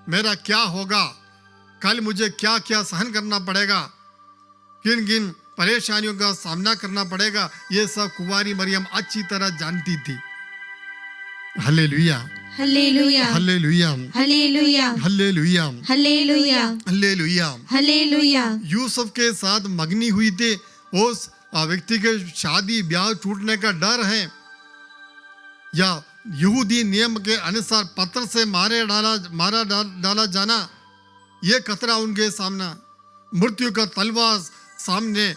मेरा क्या होगा, कल मुझे क्या क्या सहन करना पड़ेगा, किन किन परेशानियों का सामना करना पड़ेगा, ये सब कुंवारी मरियम अच्छी तरह जानती थी। Hallelujah, hallelujah, hallelujah, hallelujah, hallelujah, hallelujah, hallelujah. Hallelujah. Yusuf के साथ मगनी हुई थी, उस व्यक्ति के शादी ब्याह टूटने का डर है, या यहूदी नियम के अनुसार पत्थर से मारा डाला जाना, ये खतरा उनके सामने, मृत्यु का तलवार सामने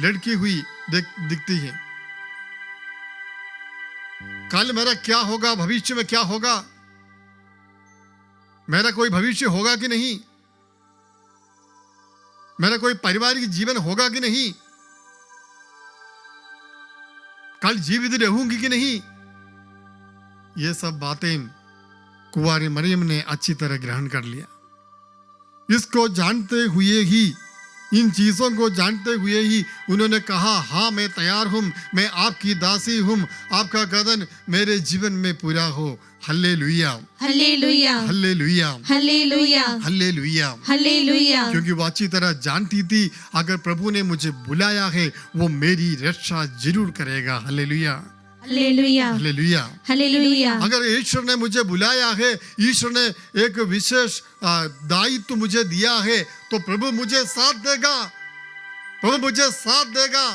लड़की हुई दिखती है। कल मेरा क्या होगा, भविष्य में क्या होगा, मेरा कोई भविष्य होगा कि नहीं, मेरा कोई पारिवारिक जीवन होगा कि नहीं, कल जीवित रहूंगी कि नहीं, ये सब बातें कुंवारी मरियम ने अच्छी तरह ग्रहण कर लिया। इसको जानते हुए ही, इन चीजों को जानते हुए ही उन्होंने कहा, हाँ मैं तैयार हूं, मैं आपकी दासी हूं, आपका कदन मेरे जीवन में पूरा हो। Hallelujah, hallelujah, hallelujah, hallelujah, hallelujah. Hallelujah. क्योंकि वो अच्छी तरह जानती थी, अगर प्रभु ने मुझे बुलाया है, वो मेरी रक्षा जरूर करेगा। Hallelujah, hallelujah, hallelujah, hallelujah. अगर ईश्वर ने मुझे बुलाया है, ईश्वर ने एक विशेष दायित्व मुझे दिया है, तो प्रभु मुझे साथ देगा, प्रभु मुझे साथ देगा।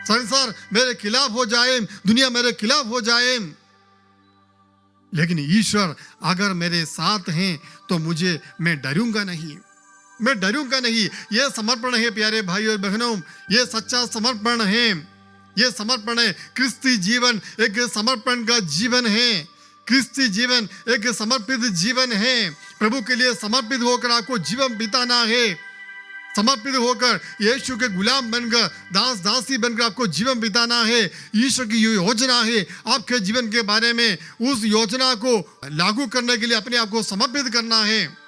संसार मेरे खिलाफ हो जाए, दुनिया मेरे खिलाफ हो जाए, लेकिन ईश्वर अगर मेरे साथ हैं तो मैं डरूंगा नहीं, मैं डरूंगा नहीं। यह समर्पण है प्यारे भाइयों और बहनों, यह सच्चा समर्पण है। ये समर्पण है। क्रिस्ती जीवन एक समर्पण का जीवन है। क्रिस्ती जीवन एक समर्पित जीवन है। प्रभु के लिए समर्पित होकर आपको जीवन बिताना है। समर्पित होकर यीशु के गुलाम बनकर, दास दासी बनकर आपको जीवन बिताना है। ईश्वर की योजना है आपके जीवन के बारे में। उस योजना को लागू करने के लिए अपने आप को समर्पित करना है।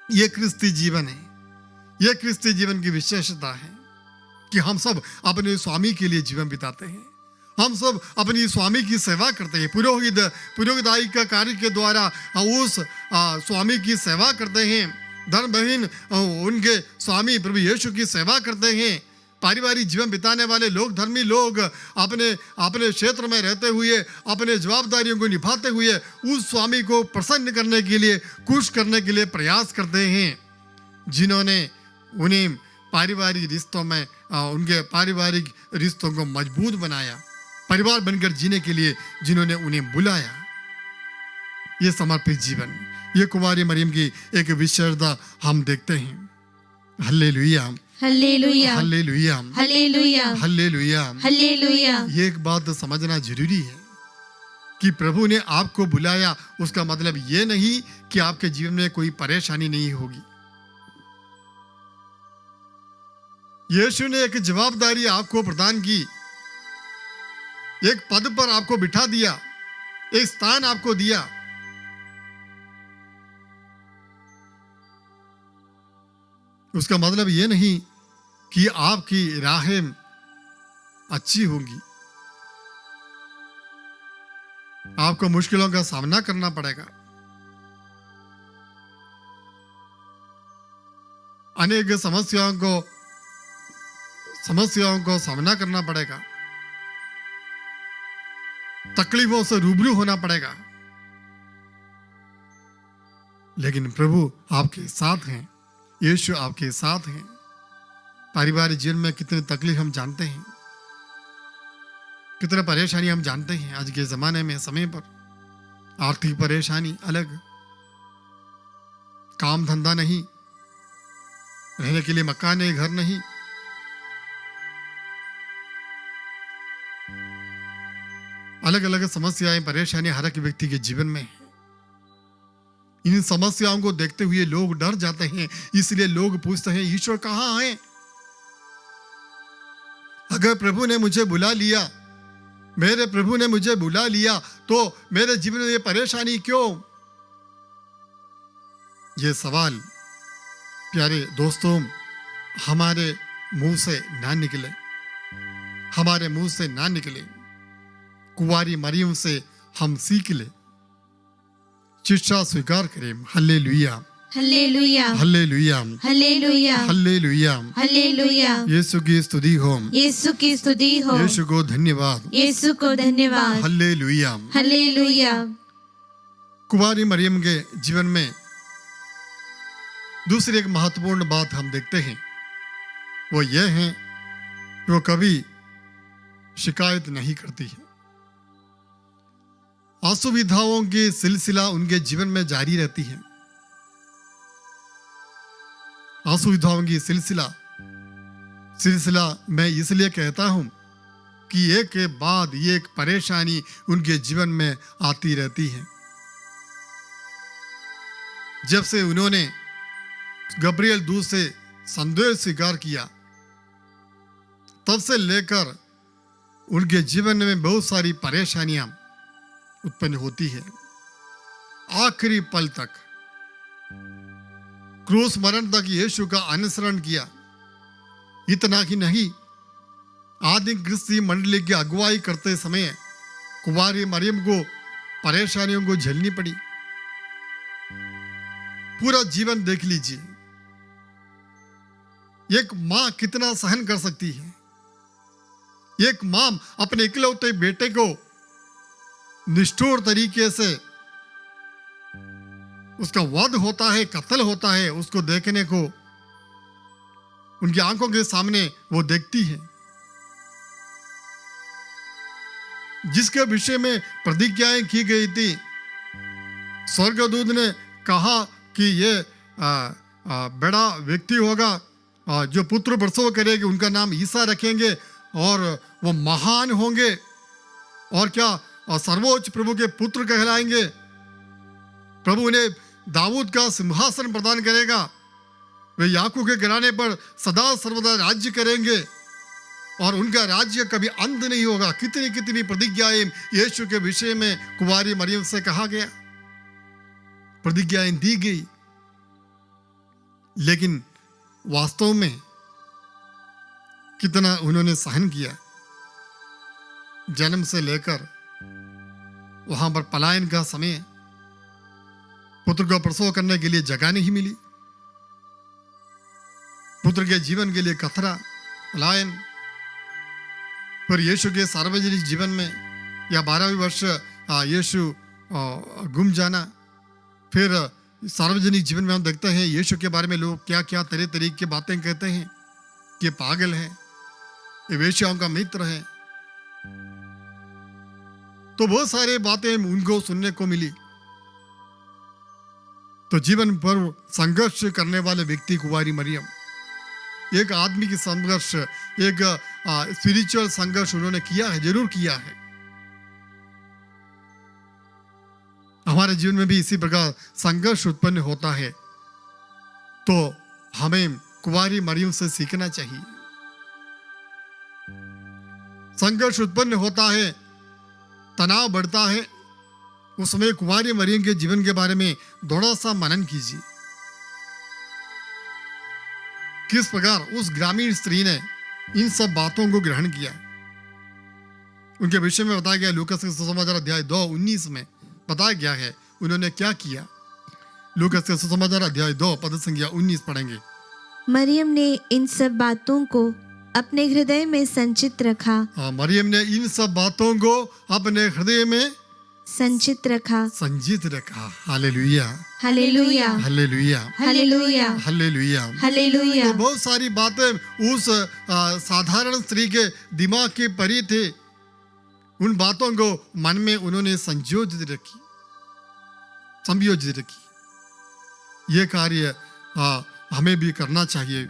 यह क्रिस्ती जीवन है। यह क्रिस्ती जीवन की विशेषता है कि हम सब अपने स्वामी के लिए जीवन बिताते हैं। हम सब अपनी स्वामी की सेवा करते हैं। पुरोहिताई का कार्य के द्वारा उस स्वामी की सेवा करते हैं। धर्म बहन उनके स्वामी प्रभु यीशु की सेवा करते हैं। पारिवारिक जीवन बिताने वाले लोग, धर्मी लोग अपने अपने क्षेत्र में रहते हुए अपने जवाबदारियों को निभाते हुए उस स्वामी को प्रसन्न करने के लिए, खुश करने के लिए प्रयास करते हैं, जिन्होंने उन्हें पारिवारिक रिश्तों में उनके पारिवारिक रिश्तों को मजबूत बनाया, परिवार बनकर जीने के लिए जिन्होंने उन्हें बुलाया। ये समर्पित जीवन, ये कुंवारी मरियम की एक विशेषता हम देखते हैं। Hallelujah, hallelujah, hallelujah, hallelujah, hallelujah, hallelujah. ये एक बात समझना जरूरी है कि प्रभु ने आपको बुलाया, उसका मतलब ये नहीं कि आपके जीवन में कोई परेशानी नहीं होगी। यीशु ने एक जवाबदारी आपको प्रदान की, एक पद पर आपको बिठा दिया, एक स्थान आपको दिया। उसका मतलब यह नहीं कि आपकी राहें अच्छी होंगी, आपको मुश्किलों का सामना करना पड़ेगा, अनेक समस्याओं को सामना करना पड़ेगा, तकलीफों से रूबरू होना पड़ेगा। लेकिन प्रभु आपके साथ हैं, यीशु आपके साथ हैं। पारिवारिक जीवन में कितनी तकलीफ हम जानते हैं, कितने परेशानी हम जानते हैं। आज के जमाने में समय पर आर्थिक परेशानी अलग, काम धंधा नहीं, रहने के लिए मकान नहीं, घर नहीं, अलग अलग समस्याएं, परेशानी हर एक व्यक्ति के जीवन में है। इन समस्याओं को देखते हुए लोग डर जाते हैं, इसलिए लोग पूछते हैं ईश्वर कहाँ है? अगर प्रभु ने मुझे बुला लिया, मेरे प्रभु ने मुझे बुला लिया, तो मेरे जीवन में ये परेशानी क्यों? ये सवाल प्यारे दोस्तों हमारे मुंह से ना निकले, हमारे मुंह से ना निकले। कुंवारी मरियम से हम सीख ले, शिक्षा स्वीकार करें। Hallelujah, hallelujah, hallelujah, hallelujah, hallelujah. Hallelujah. Yeshu की स्तुति हो, यीशु की स्तुति हो, यीशु को धन्यवाद, यीशु को धन्यवाद। हालेलुया। हालेलुया। कुंवारी मरियम के जीवन में दूसरी एक महत्वपूर्ण बात हम देखते हैं, वो ये है कि वो कभी शिकायत नहीं करती है। असुविधाओं की सिलसिला उनके जीवन में जारी रहती है। असुविधाओं की सिलसिला मैं इसलिए कहता हूं कि एक के बाद एक परेशानी उनके जीवन में आती रहती है। जब से उन्होंने गब्रियल दूत से संदेश स्वीकार किया, तब से लेकर उनके जीवन में बहुत सारी परेशानियां उत्पन्न होती है। आखिरी पल तक, क्रूस मरण तक यीशु का अनुसरण किया। इतना ही नहीं, आदि क्रिस्ती मंडली की अगुवाई करते समय कुंवारी मरियम को परेशानियों को झेलनी पड़ी। पूरा जीवन देख लीजिए, एक मां कितना सहन कर सकती है। एक मां अपने इकलौते बेटे को निष्ठुर तरीके से उसका वध होता है, कत्ल होता है, उसको देखने को उनकी आंखों के सामने वो देखती है, जिसके विषय में प्रतिज्ञाएं की गई थी। स्वर्गदूत ने कहा कि ये बड़ा व्यक्ति होगा जो पुत्र प्रसव करेगी, उनका नाम ईसा रखेंगे, और वो महान होंगे और क्या और सर्वोच्च प्रभु के पुत्र कहलाएंगे। प्रभु उन्हें दाऊद का सिंहासन प्रदान करेगा। वे याकूब के घराने पर सदा सर्वदा राज्य करेंगे और उनका राज्य कभी अंत नहीं होगा। कितनी कितनी प्रतिज्ञाएं यीशु के विषय में कुंवारी मरियम से कहा गया, प्रतिज्ञाएं दी गई, लेकिन वास्तव में कितना उन्होंने सहन किया। जन्म से लेकर वहां पर पलायन का समय, पुत्र को प्रसव करने के लिए जगह नहीं मिली, पुत्र के जीवन के लिए कतरा, पलायन। फिर यीशु के सार्वजनिक जीवन में या 12वें वर्ष यीशु गुम जाना। फिर सार्वजनिक जीवन में हम देखते हैं यीशु के बारे में लोग क्या क्या तरह तरह की बातें कहते हैं कि पागल है, ये वेश्याओं का मित्र है। तो बहुत सारे बातें उनको सुनने को मिली। तो जीवन भर संघर्ष करने वाले व्यक्ति कुंवारी मरियम, एक आदमी की संघर्ष, एक स्पिरिचुअल संघर्ष उन्होंने किया है, जरूर किया है। हमारे जीवन में भी इसी प्रकार संघर्ष उत्पन्न होता है, तो हमें कुंवारी मरियम से सीखना चाहिए। संघर्ष उत्पन्न होता है, तनाव बढ़ता है, उस समय कुंवारी मरियम के जीवन के बारे में थोड़ा सा मनन कीजिए। किस प्रकार उस ग्रामीण स्त्री ने इन सब बातों को ग्रहण किया। उनके विषय में बताया गया लूकास के सुसमाचार अध्याय 2:19 में बताया गया है उन्होंने क्या किया। लूकास के सुसमाचार अध्याय 2 पद संख्या 19 पढ़ेंगे। मरियम ने इन सब बातों को अपने हृदय में संचित रखा। मरियम ने इन सब बातों को अपने हृदय में संचित रखा, संचित रखा। Hallelujah, hallelujah, hallelujah, hallelujah, hallelujah, hallelujah. तो बहुत सारी बातें उस साधारण स्त्री के दिमाग के परे थे। उन बातों को मन में उन्होंने संयोजित रखी, संयोजित रखी। ये कार्य हमें भी करना चाहिए।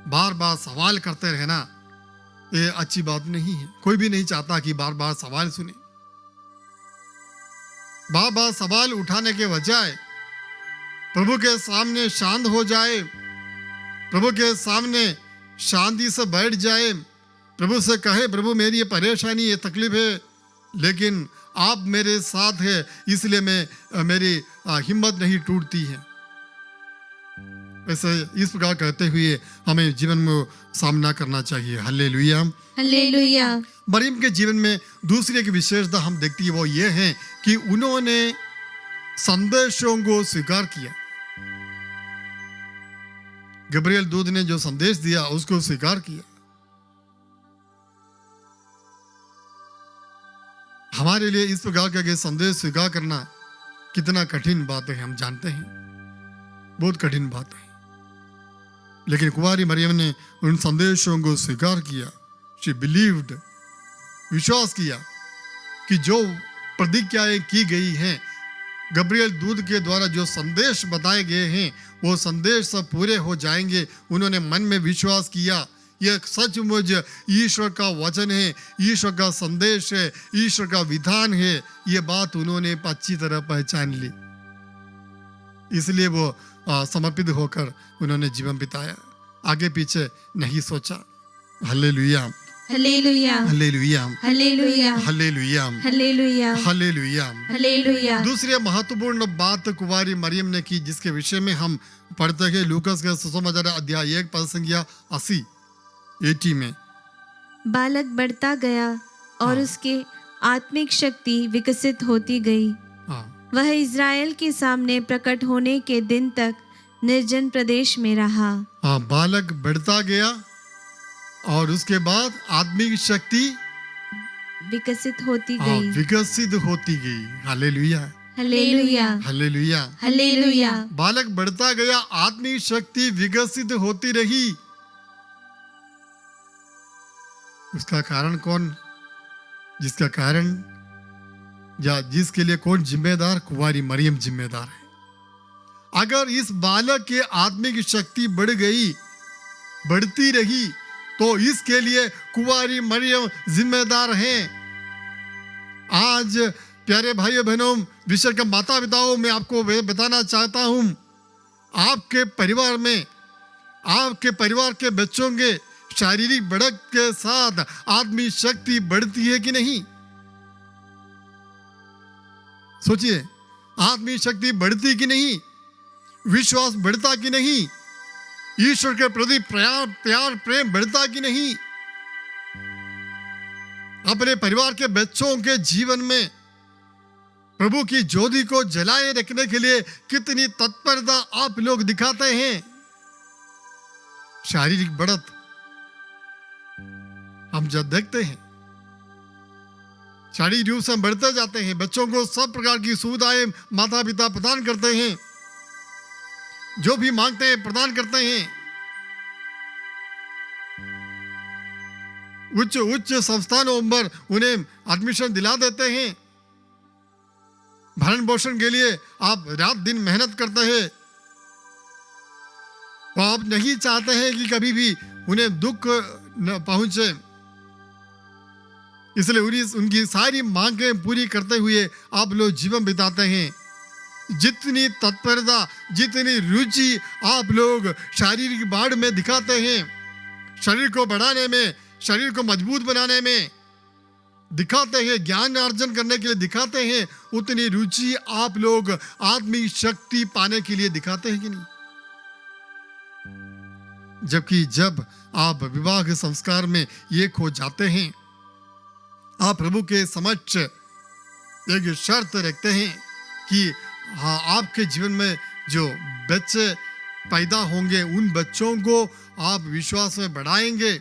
बार बार सवाल करते रहना ये अच्छी बात नहीं है। कोई भी नहीं चाहता कि बार बार सवाल सुने। बार बार सवाल उठाने के बजाय प्रभु के सामने शांत हो जाए, प्रभु के सामने शांति से बैठ जाए, प्रभु से कहे प्रभु मेरी ये परेशानी, ये तकलीफ है, लेकिन आप मेरे साथ है, इसलिए मेरी हिम्मत नहीं टूटती है। ऐसे इस प्रकार कहते हुए हमें जीवन में सामना करना चाहिए। Hallelujah, hallelujah. मरियम के जीवन में दूसरी एक विशेषता हम देखती है, वो ये है कि उन्होंने संदेशों को स्वीकार किया। गब्रिएल दूत ने जो संदेश दिया उसको स्वीकार किया। हमारे लिए इस प्रकार का संदेश स्वीकार करना कितना कठिन बात है, हम जानते हैं, बहुत कठिन बात है। लेकिन कुंवारी मरियम ने उन संदेशों को स्वीकार किया। शी बिलीव्ड, विश्वास किया कि जो प्रतिज्ञाएं की गई हैं, गब्रिएल दूत के द्वारा जो संदेश बताए गए हैं, वो संदेश सब पूरे हो जाएंगे। उन्होंने मन में विश्वास किया, यह सचमुच ईश्वर का वचन है, ईश्वर का संदेश है, ईश्वर का विधान है। ये बात उन्होंने अच्छी तरह पहचान ली, इसलिए वो समर्पित होकर उन्होंने जीवन बिताया, आगे पीछे नहीं सोचा। Hallelujah, hallelujah, hallelujah, hallelujah, hallelujah, hallelujah, hallelujah. Hallelujah. दूसरी महत्वपूर्ण बात कुंवारी मरियम ने की, जिसके विषय में हम पढ़ते हैं लूकास के सुसमाचार अध्याय 1 पद संख्या 80 में। बालक बढ़ता गया और उसके आत्मिक शक्ति विकसित होती गई। वह इज़राइल के सामने प्रकट होने के दिन तक निर्जन प्रदेश में रहा। बालक बढ़ता गया और उसके बाद आत्मिक शक्ति विकसित होती गई, विकसित होती गई। Hallelujah, hallelujah, hallelujah, hallelujah. बालक बढ़ता गया, आत्मिक शक्ति विकसित होती रही। उसका कारण कौन, जिसका कारण या जिसके लिए कौन जिम्मेदार? कुंवारी मरियम जिम्मेदार है। अगर इस बालक के आत्मिक शक्ति बढ़ गई, बढ़ती रही, तो इसके लिए कुंवारी मरियम जिम्मेदार हैं। आज प्यारे भाइयों बहनों, विषय के माता पिताओं, मैं आपको बताना चाहता हूं, आपके परिवार में, आपके परिवार के बच्चों के शारीरिक बढ़त के साथ आत्मिक शक्ति बढ़ती है कि नहीं? सोचिए, आत्मिक शक्ति बढ़ती कि नहीं? विश्वास बढ़ता कि नहीं? ईश्वर के प्रति प्यार प्रेम बढ़ता कि नहीं? अपने परिवार के बच्चों के जीवन में प्रभु की ज्योति को जलाए रखने के लिए कितनी तत्परता आप लोग दिखाते हैं। शारीरिक बढ़त हम जब देखते हैं, शारीरिक रूप से हम बढ़ते जाते हैं, बच्चों को सब प्रकार की सुविधाएं माता पिता प्रदान करते हैं, जो भी मांगते हैं प्रदान करते हैं, उच्च उच्च संस्थानों पर उन्हें एडमिशन दिला देते हैं, भरण पोषण के लिए आप रात दिन मेहनत करते हैं, तो आप नहीं चाहते हैं कि कभी भी उन्हें दुख न पहुंचे, इसलिए उनकी सारी मांगें पूरी करते हुए आप लोग जीवन बिताते हैं। जितनी तत्परता, जितनी रुचि आप लोग शारीरिक बाढ़ में दिखाते हैं, शरीर को बढ़ाने में, शरीर को मजबूत बनाने में दिखाते हैं, ज्ञान अर्जन करने के लिए दिखाते हैं, उतनी रुचि आप लोग आत्मिक शक्ति पाने के लिए दिखाते हैं कि नहीं? जबकि जब आप विवाह संस्कार में एक हो जाते हैं, आप प्रभु के समक्ष एक शर्त रखते हैं कि हाँ, आपके जीवन में जो बच्चे पैदा होंगे उन बच्चों को आप विश्वास में बढ़ाएंगे,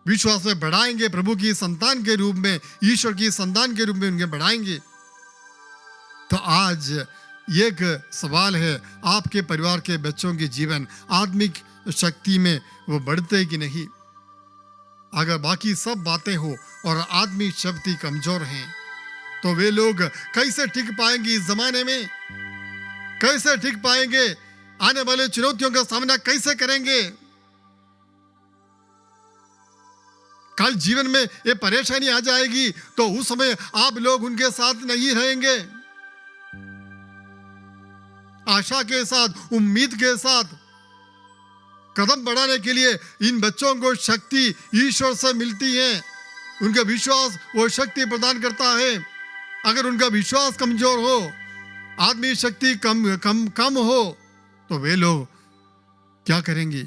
विश्वास में बढ़ाएंगे, प्रभु की संतान के रूप में, ईश्वर की संतान के रूप में उनके बढ़ाएंगे। तो आज एक सवाल है, आपके परिवार के बच्चों के जीवन आत्मिक शक्ति में वो बढ़ते कि नहीं? अगर बाकी सब बातें हो और आत्मिक शक्ति कमजोर हैं, तो वे लोग कैसे टिक पाएंगे इस जमाने में? कैसे टिक पाएंगे? आने वाले चुनौतियों का सामना कैसे करेंगे? कल जीवन में ये परेशानी आ जाएगी तो उस समय आप लोग उनके साथ नहीं रहेंगे। आशा के साथ, उम्मीद के साथ कदम बढ़ाने के लिए इन बच्चों को शक्ति ईश्वर से मिलती है। उनका विश्वास वो शक्ति प्रदान करता है। अगर उनका विश्वास कमजोर हो, आत्मिक शक्ति कम हो, तो वे लोग क्या करेंगे?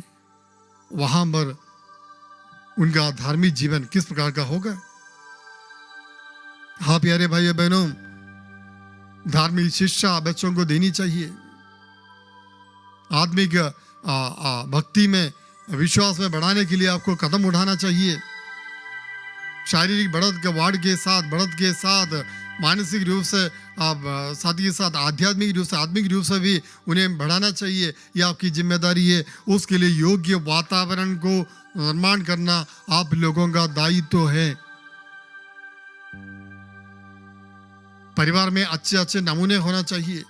वहां पर उनका धार्मिक जीवन किस प्रकार का होगा? हाँ प्यारे भाइयों बहनों, धार्मिक शिक्षा बच्चों को देनी चाहिए। आत्मिक भक्ति में, विश्वास में बढ़ाने के लिए आपको कदम उठाना चाहिए। शारीरिक बढ़त के साथ मानसिक रूप से आप साथ ही साथ आध्यात्मिक रूप से, आत्मिक रूप से भी उन्हें बढ़ाना चाहिए। यह आपकी जिम्मेदारी है। उसके लिए योग्य वातावरण को निर्माण करना आप लोगों का दायित्व है। परिवार में अच्छे नमूने होना चाहिए।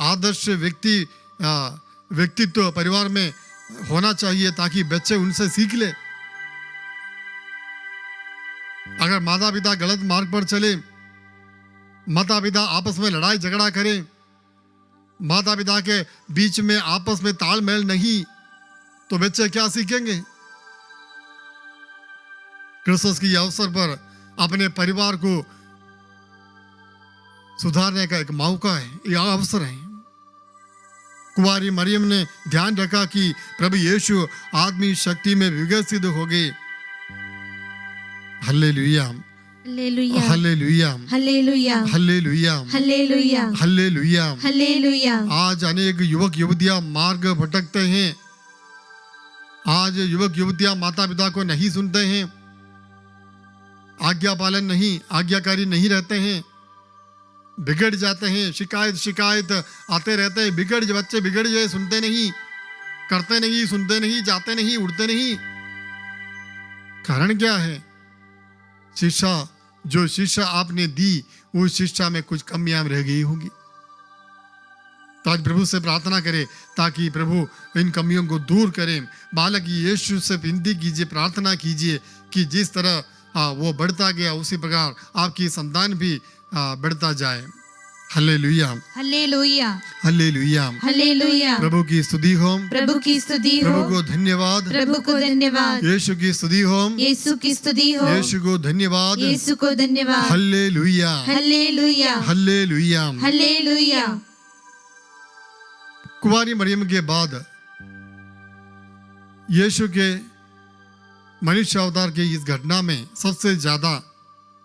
आदर्श व्यक्तित्व परिवार में होना चाहिए ताकि बच्चे उनसे सीख ले। अगर माता पिता गलत मार्ग पर चले, माता पिता आपस में लड़ाई झगड़ा करें, माता पिता के बीच में आपस में तालमेल नहीं, तो बच्चे क्या सीखेंगे? क्रिसमस के अवसर पर अपने परिवार को सुधारने का एक मौका है, यह अवसर है। कुंवारी मरियम ने ध्यान रखा कि प्रभु यीशु आत्मिक शक्ति में विकसित हो गए। Hallelujah, hallelujah, hallelujah, hallelujah, hallelujah, hallelujah, hallelujah. Hallelujah. आज अनेक युवक युवतियां मार्ग भटकते हैं। आज युवक युवतियां माता पिता को नहीं सुनते हैं, आज्ञा पालन नहीं, आज्ञाकारी नहीं रहते हैं, बिगड़ जाते हैं। शिकायत आते रहते हैं। बच्चे बिगड़ जाए, सुनते नहीं, करते नहीं, सुनते नहीं, जाते नहीं, उड़ते नहीं। कारण क्या है? शिक्षा, जो शिक्षा आपने दी उस शिक्षा में कुछ कमियां रह गई होंगी। तो आज प्रभु से प्रार्थना करें ताकि प्रभु इन कमियों को दूर करें। बालक यीशु से विनती कीजिए, प्रार्थना कीजिए कि जिस तरह वो बढ़ता गया उसी प्रकार आपकी संतान भी बढ़ता जाए। Hallelujah, hallelujah, hallelujah, hallelujah. प्रभु की स्तुति हो, प्रभु की स्तुति हो, प्रभु को धन्यवाद, प्रभु को धन्यवाद। यीशु की स्तुति हो, यीशु की स्तुति हो, यीशु को धन्यवाद, यीशु को धन्यवाद। Hallelujah, hallelujah, hallelujah. हालेलुया। कुंवारी मरियम के बाद यीशु के मनुष्य अवतार के इस घटना में सबसे ज्यादा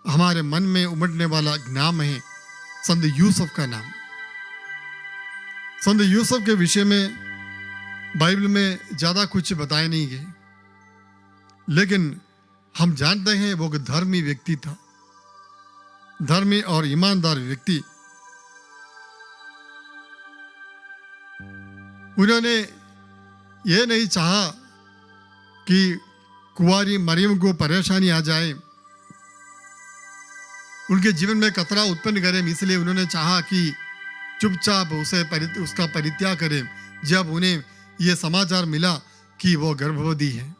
हमारे मन में उमड़ने वाला नाम है संत यूसुफ का नाम। संत यूसुफ के विषय में बाइबल में ज्यादा कुछ बताया नहीं गए, लेकिन हम जानते हैं वो एक धर्मी व्यक्ति था, धर्मी और ईमानदार व्यक्ति। उन्होंने ये नहीं चाहा कि कुंवारी मरियम को परेशानी आ जाए, उनके जीवन में खतरा उत्पन्न करें, इसलिए उन्होंने चाहा कि चुपचाप उसका परित्याग करें। जब उन्हें यह समाचार मिला कि वो गर्भवती है,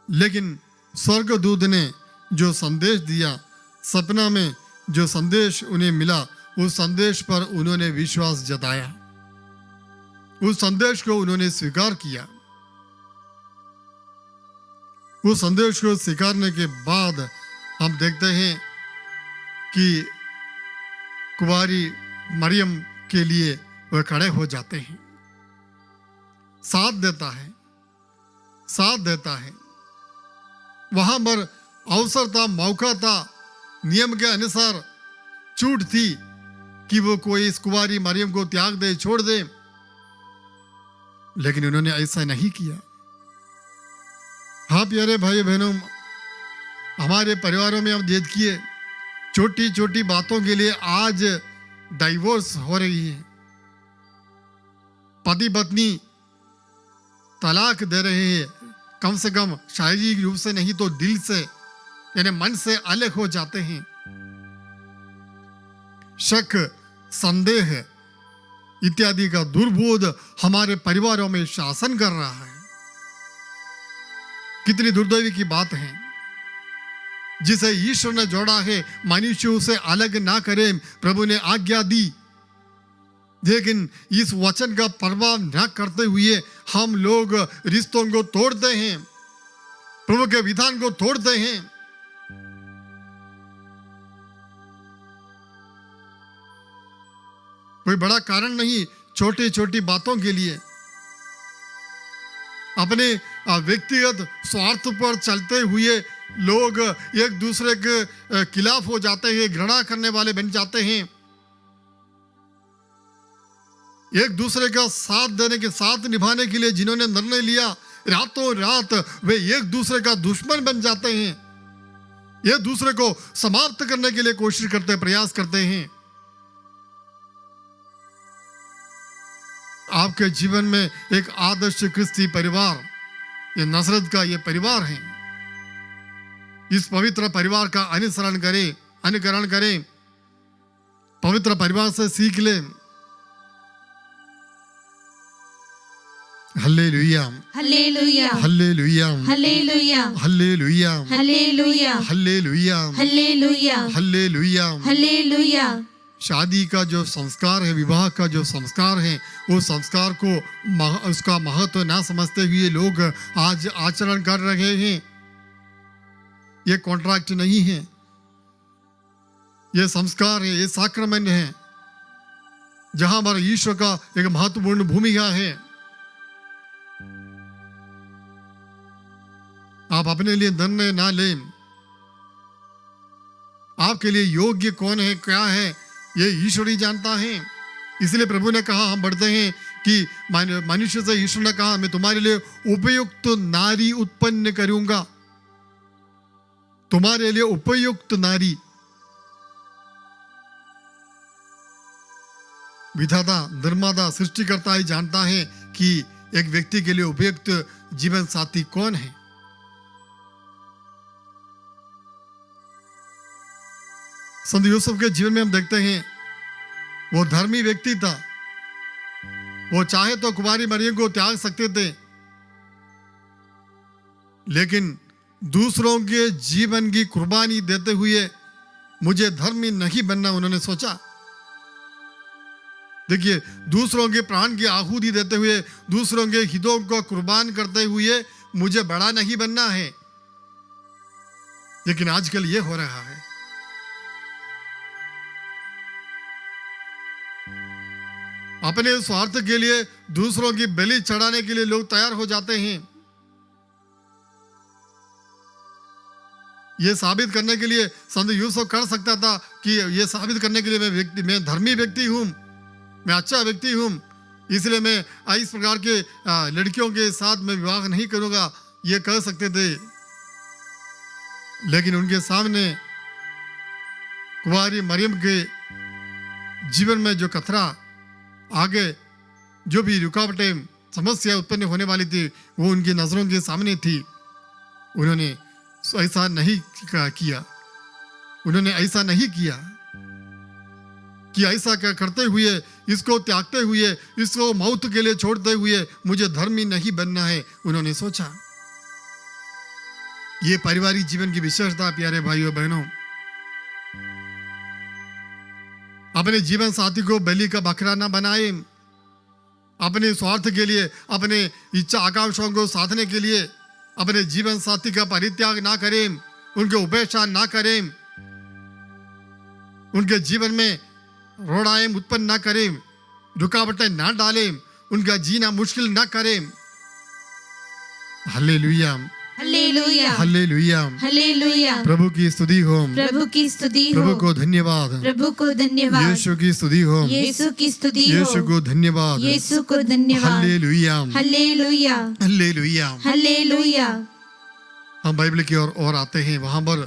लेकिन स्वर्गदूत ने जो संदेश दिया, सपना में जो संदेश उन्हें मिला, उस संदेश पर उन्होंने विश्वास जताया, उस संदेश को उन्होंने स्वीकार किया। उस संदेश को स्वीकारने के बाद हम देखते हैं कि कुंवारी मरियम के लिए वह खड़े हो जाते हैं, साथ देता है, साथ देता है। वहां पर अवसर था, मौका था, नियम के अनुसार छूट थी कि वो कोई इस कुंवारी मरियम को त्याग दे, छोड़ दे, लेकिन उन्होंने ऐसा नहीं किया। हाँ प्यारे भाई बहनों, हमारे परिवारों में हम देखिए छोटी छोटी बातों के लिए आज डाइवोर्स हो रही है, पति पत्नी तलाक दे रहे हैं, कम से कम शारीरिक रूप से नहीं तो दिल से यानी मन से अलग हो जाते हैं। शक, संदेह इत्यादि का दुर्बोध हमारे परिवारों में शासन कर रहा है। कितनी दुर्दैवी की बात है। जिसे ईश्वर ने जोड़ा है मनुष्य उसे अलग ना करे, प्रभु ने आज्ञा दी, लेकिन इस वचन का प्रभाव न करते हुए हम लोग रिश्तों को तोड़ते हैं, प्रभु के विधान को तोड़ते हैं। कोई बड़ा कारण नहीं, छोटी छोटी बातों के लिए अपने व्यक्तिगत स्वार्थ पर चलते हुए लोग एक दूसरे के खिलाफ हो जाते हैं, घृणा करने वाले बन जाते हैं। एक दूसरे का साथ देने के, साथ निभाने के लिए जिन्होंने निर्णय लिया, रातों रात वे एक दूसरे का दुश्मन बन जाते हैं, एक दूसरे को समाप्त करने के लिए कोशिश करते, प्रयास करते हैं। आपके जीवन में एक आदर्श क्रिस्ती परिवार, ये नजरत का ये परिवार है, इस पवित्र परिवार का अनुसरण करें, अनुकरण करें, पवित्र परिवार से सीख लें। Hallelujah, hallelujah, hallelujah, hallelujah, hallelujah, hallelujah, hallelujah, hallelujah, hallelujah. Hallelujah. शादी का जो संस्कार है, विवाह का जो संस्कार है, वो संस्कार को उसका महत्व ना समझते हुए लोग आज आचरण कर रहे हैं। ये कॉन्ट्रैक्ट नहीं है, ये संस्कार है, ये साक्रमेंट है, जहां पर ईश्वर का एक महत्वपूर्ण भूमिका है। आप अपने लिए निर्णय ना लें, आपके लिए योग्य कौन है, क्या है, ये ईश्वर ही जानता है। इसलिए प्रभु ने कहा, हम बढ़ते हैं कि मनुष्य से ईश्वर ने कहा, मैं तुम्हारे लिए उपयुक्त नारी उत्पन्न करूंगा, तुम्हारे लिए उपयुक्त नारी। विधाता, निर्माता, सृष्टिकर्ता ही जानता है कि एक व्यक्ति के लिए उपयुक्त जीवन साथी कौन है। संत यूसुफ के जीवन में हम देखते हैं वो धर्मी व्यक्ति था, वो चाहे तो कुमारी मरियम को त्याग सकते थे, लेकिन दूसरों के जीवन की कुर्बानी देते हुए मुझे धर्मी नहीं बनना उन्होंने सोचा। देखिए, दूसरों के प्राण की आहुति देते हुए, दूसरों के हितों को कुर्बान करते हुए मुझे बड़ा नहीं बनना है। लेकिन आजकल ये हो रहा है। अपने स्वार्थ के लिए दूसरों की बलि चढ़ाने के लिए लोग तैयार हो जाते हैं। ये साबित करने के लिए संत यूसुफ कर सकता था कि ये साबित करने के लिए मैं धर्मी व्यक्ति हूं, मैं अच्छा व्यक्ति हूं, इसलिए मैं इस प्रकार के लड़कियों के साथ मैं विवाह नहीं करूंगा, ये कह सकते थे। लेकिन उनके सामने कुंवारी मरियम के जीवन में जो खतरा, आगे जो भी रुकावटें, समस्या उत्पन्न होने वाली थी, वो उनकी नजरों के सामने थी। उन्होंने ऐसा नहीं किया, उन्होंने ऐसा नहीं किया कि ऐसा करते हुए, इसको त्यागते हुए, इसको मौत के लिए छोड़ते हुए मुझे धर्मी नहीं बनना है, उन्होंने सोचा। ये पारिवारिक जीवन की विशेषता प्यारे भाइयों बहनों। अपने जीवन साथी को बलि का बकरा न बनाए, अपने स्वार्थ के लिए, अपने इच्छा आकांक्षाओं को साधने के लिए अपने जीवन साथी का परित्याग ना करें, उनके उपेक्षा ना करें, उनके जीवन में रोड़ाएं उत्पन्न ना करें, रुकावटें ना डालें, उनका जीना मुश्किल ना करें। Hallelujah, hallelujah, hallelujah, hallelujah. प्रभु की स्तुति हो, प्रभु की स्तुति हो, प्रभु को धन्यवाद, प्रभु को धन्यवाद। यीशु की स्तुति हो, यीशु की स्तुति हो, यीशु को धन्यवाद, यीशु को धन्यवाद। Hallelujah, hallelujah, hallelujah. हालेलुया। हम बाइबल की ओर आते हैं। वहां पर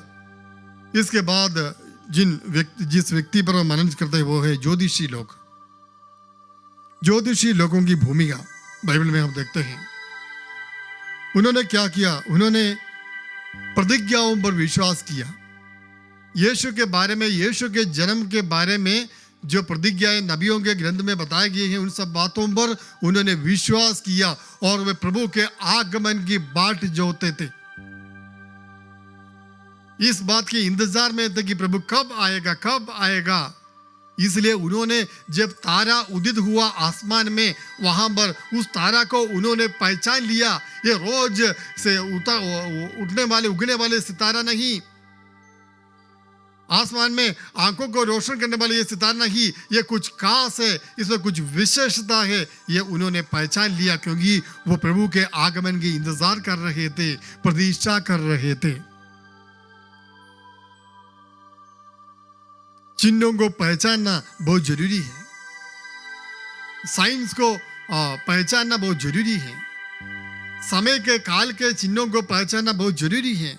इसके बाद जिस व्यक्ति पर मनन करते हैं वो है ज्योतिषी लोग। ज्योतिषी लोगों की भूमिका बाइबल में हम देखते हैं। उन्होंने क्या किया? उन्होंने प्रतिज्ञाओं पर विश्वास किया। यीशु के बारे में, यीशु के जन्म के बारे में जो प्रतिज्ञाएं नबियों के ग्रंथ में बताई गई हैं, उन सब बातों पर उन्होंने विश्वास किया और वे प्रभु के आगमन की बाट जोते थे। इस बात के इंतजार में थे कि प्रभु कब आएगा, कब आएगा। इसलिए उन्होंने जब तारा उदित हुआ आसमान में, वहां पर उस तारा को उन्होंने पहचान लिया। ये रोज से उठने वाले, उगने वाले सितारा नहीं, आसमान में आंखों को रोशन करने वाले ये सितारा नहीं, ये कुछ खास है, इसमें कुछ विशेषता है। ये उन्होंने पहचान लिया क्योंकि वो प्रभु के आगमन की इंतजार कर रहे थे, प्रतीक्षा कर रहे थे। चिन्हों को पहचानना बहुत जरूरी है, साइंस को पहचानना बहुत जरूरी है, समय के काल के चिन्हों को पहचानना बहुत जरूरी है।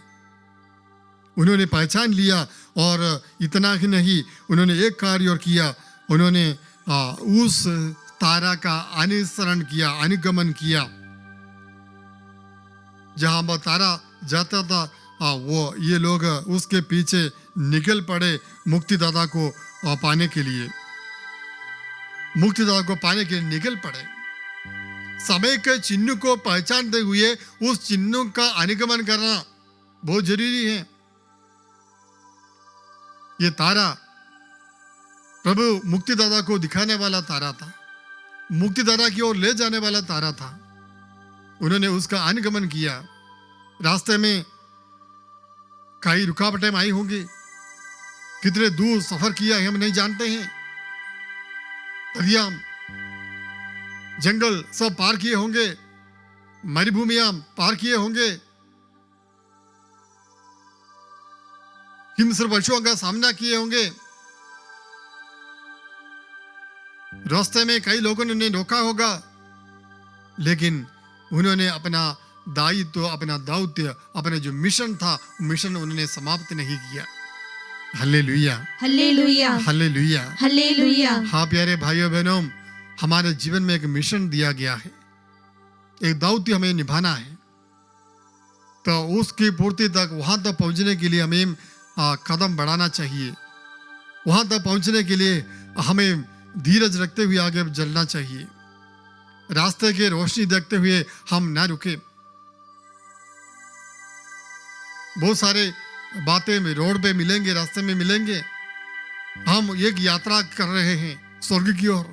उन्होंने पहचान लिया और इतना ही नहीं, उन्होंने एक कार्य और किया। उन्होंने उस तारा का अनुसरण किया, अनुगमन किया। जहां पर तारा जाता था वो ये लोग उसके पीछे निकल पड़े मुक्तिदाता को पाने के लिए, मुक्तिदाता को पाने के लिए निकल पड़े। समय के चिन्ह को पहचानते हुए उस चिन्ह का अनुगमन करना बहुत जरूरी है। ये तारा प्रभु मुक्तिदाता को दिखाने वाला तारा था, मुक्तिदाता की ओर ले जाने वाला तारा था। उन्होंने उसका अनुगमन किया। रास्ते में कई रुकावटें आई होंगी, कितने दूर सफर किया है हम नहीं जानते हैं। दरिया, जंगल सब पार किए होंगे, मरुभूमियां पार किए होंगे, हिंसक पशुओं का सामना किए होंगे। रास्ते में कई लोगों ने उन्हें रोका होगा, लेकिन उन्होंने अपना दायित्व, अपना दौत्य, अपने जो मिशन था, मिशन उन्होंने समाप्त नहीं किया। Hallelujah, hallelujah, hallelujah, hallelujah. हाँ प्यारे भाइयों बहनों, हमारे जीवन में एक मिशन दिया गया है, एक दौत्य हमें निभाना है। तो उसकी पूर्ति तक, वहां तक पहुंचने के लिए हमें कदम बढ़ाना चाहिए। वहां तक पहुंचने के लिए हमें धीरज रखते हुए आगे चलना चाहिए। रास्ते की रोशनी देखते हुए हम ना रुके। बहुत सारे बातें में रोड पे मिलेंगे, रास्ते में मिलेंगे। हम एक यात्रा कर रहे हैं स्वर्ग की ओर,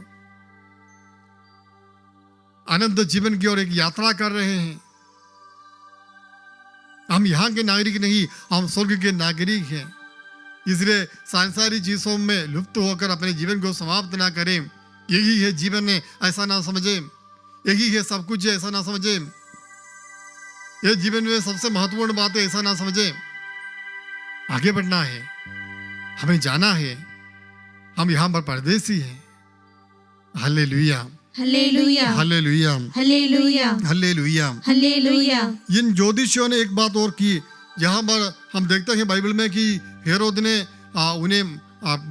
अनंत जीवन की ओर एक यात्रा कर रहे हैं। हम यहाँ के नागरिक नहीं, हम स्वर्ग के नागरिक हैं। इसलिए सांसारिक चीजों में लुप्त होकर अपने जीवन को समाप्त ना करें। यही है जीवन है ऐसा ना समझे, यही है सब कुछ है ऐसा ना समझे, ये जीवन में सबसे महत्वपूर्ण बात है ऐसा ना समझे। आगे बढ़ना है, हमें जाना है। हम यहाँ पर परदेसी हैं। Hallelujah, hallelujah, hallelujah, hallelujah, hallelujah. Hallelujah. इन ज्योतिषियों ने एक बात और की। यहाँ पर हम देखते हैं बाइबल में कि हेरोद ने उन्हें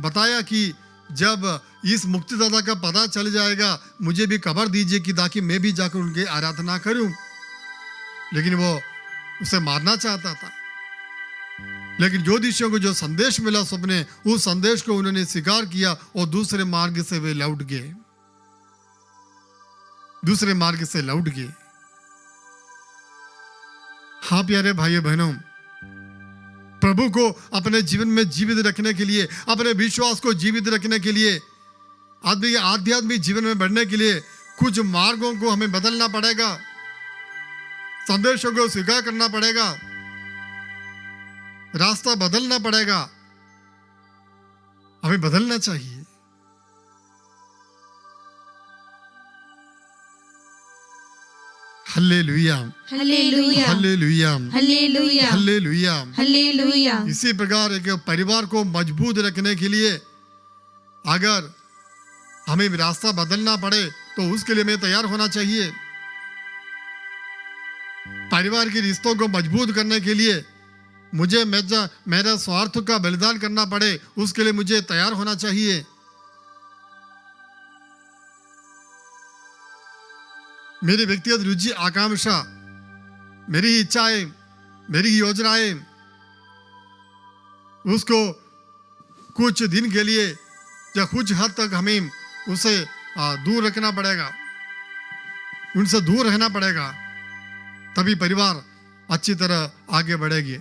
बताया कि जब इस मुक्तिदाता का पता चल जाएगा मुझे भी खबर दीजिए कि ताकि मैं भी जाकर उनकी आराधना करूं। लेकिन वो उसे मारना चाहता था। लेकिन ज्योतिषियों को जो संदेश मिला सबने, उस संदेश को उन्होंने स्वीकार किया और दूसरे मार्ग से वे लौट गए, दूसरे मार्ग से लौट गए। हाँ प्यारे भाइयों बहनों, प्रभु को अपने जीवन में जीवित रखने के लिए, अपने विश्वास को जीवित रखने के लिए, आदमी के आध्यात्मिक जीवन में बढ़ने के लिए कुछ मार्गों को हमें बदलना पड़ेगा, संदेशों को स्वीकार करना पड़ेगा, रास्ता बदलना पड़ेगा। हमें बदलना चाहिए। Hallelujah, hallelujah, hallelujah, hallelujah, hallelujah. Hallelujah. इसी प्रकार एक परिवार को मजबूत रखने के लिए अगर हमें रास्ता बदलना पड़े तो उसके लिए हमें तैयार होना चाहिए। परिवार के रिश्तों को मजबूत करने के लिए मुझे मेरा स्वार्थ का बलिदान करना पड़े, उसके लिए मुझे तैयार होना चाहिए। मेरी व्यक्तिगत रुचि, आकांक्षा, मेरी इच्छाएं, मेरी योजनाएं, उसको कुछ दिन के लिए या कुछ हद तक हमें उसे दूर रखना पड़ेगा, उनसे दूर रहना पड़ेगा, तभी परिवार अच्छी तरह आगे बढ़ेगी।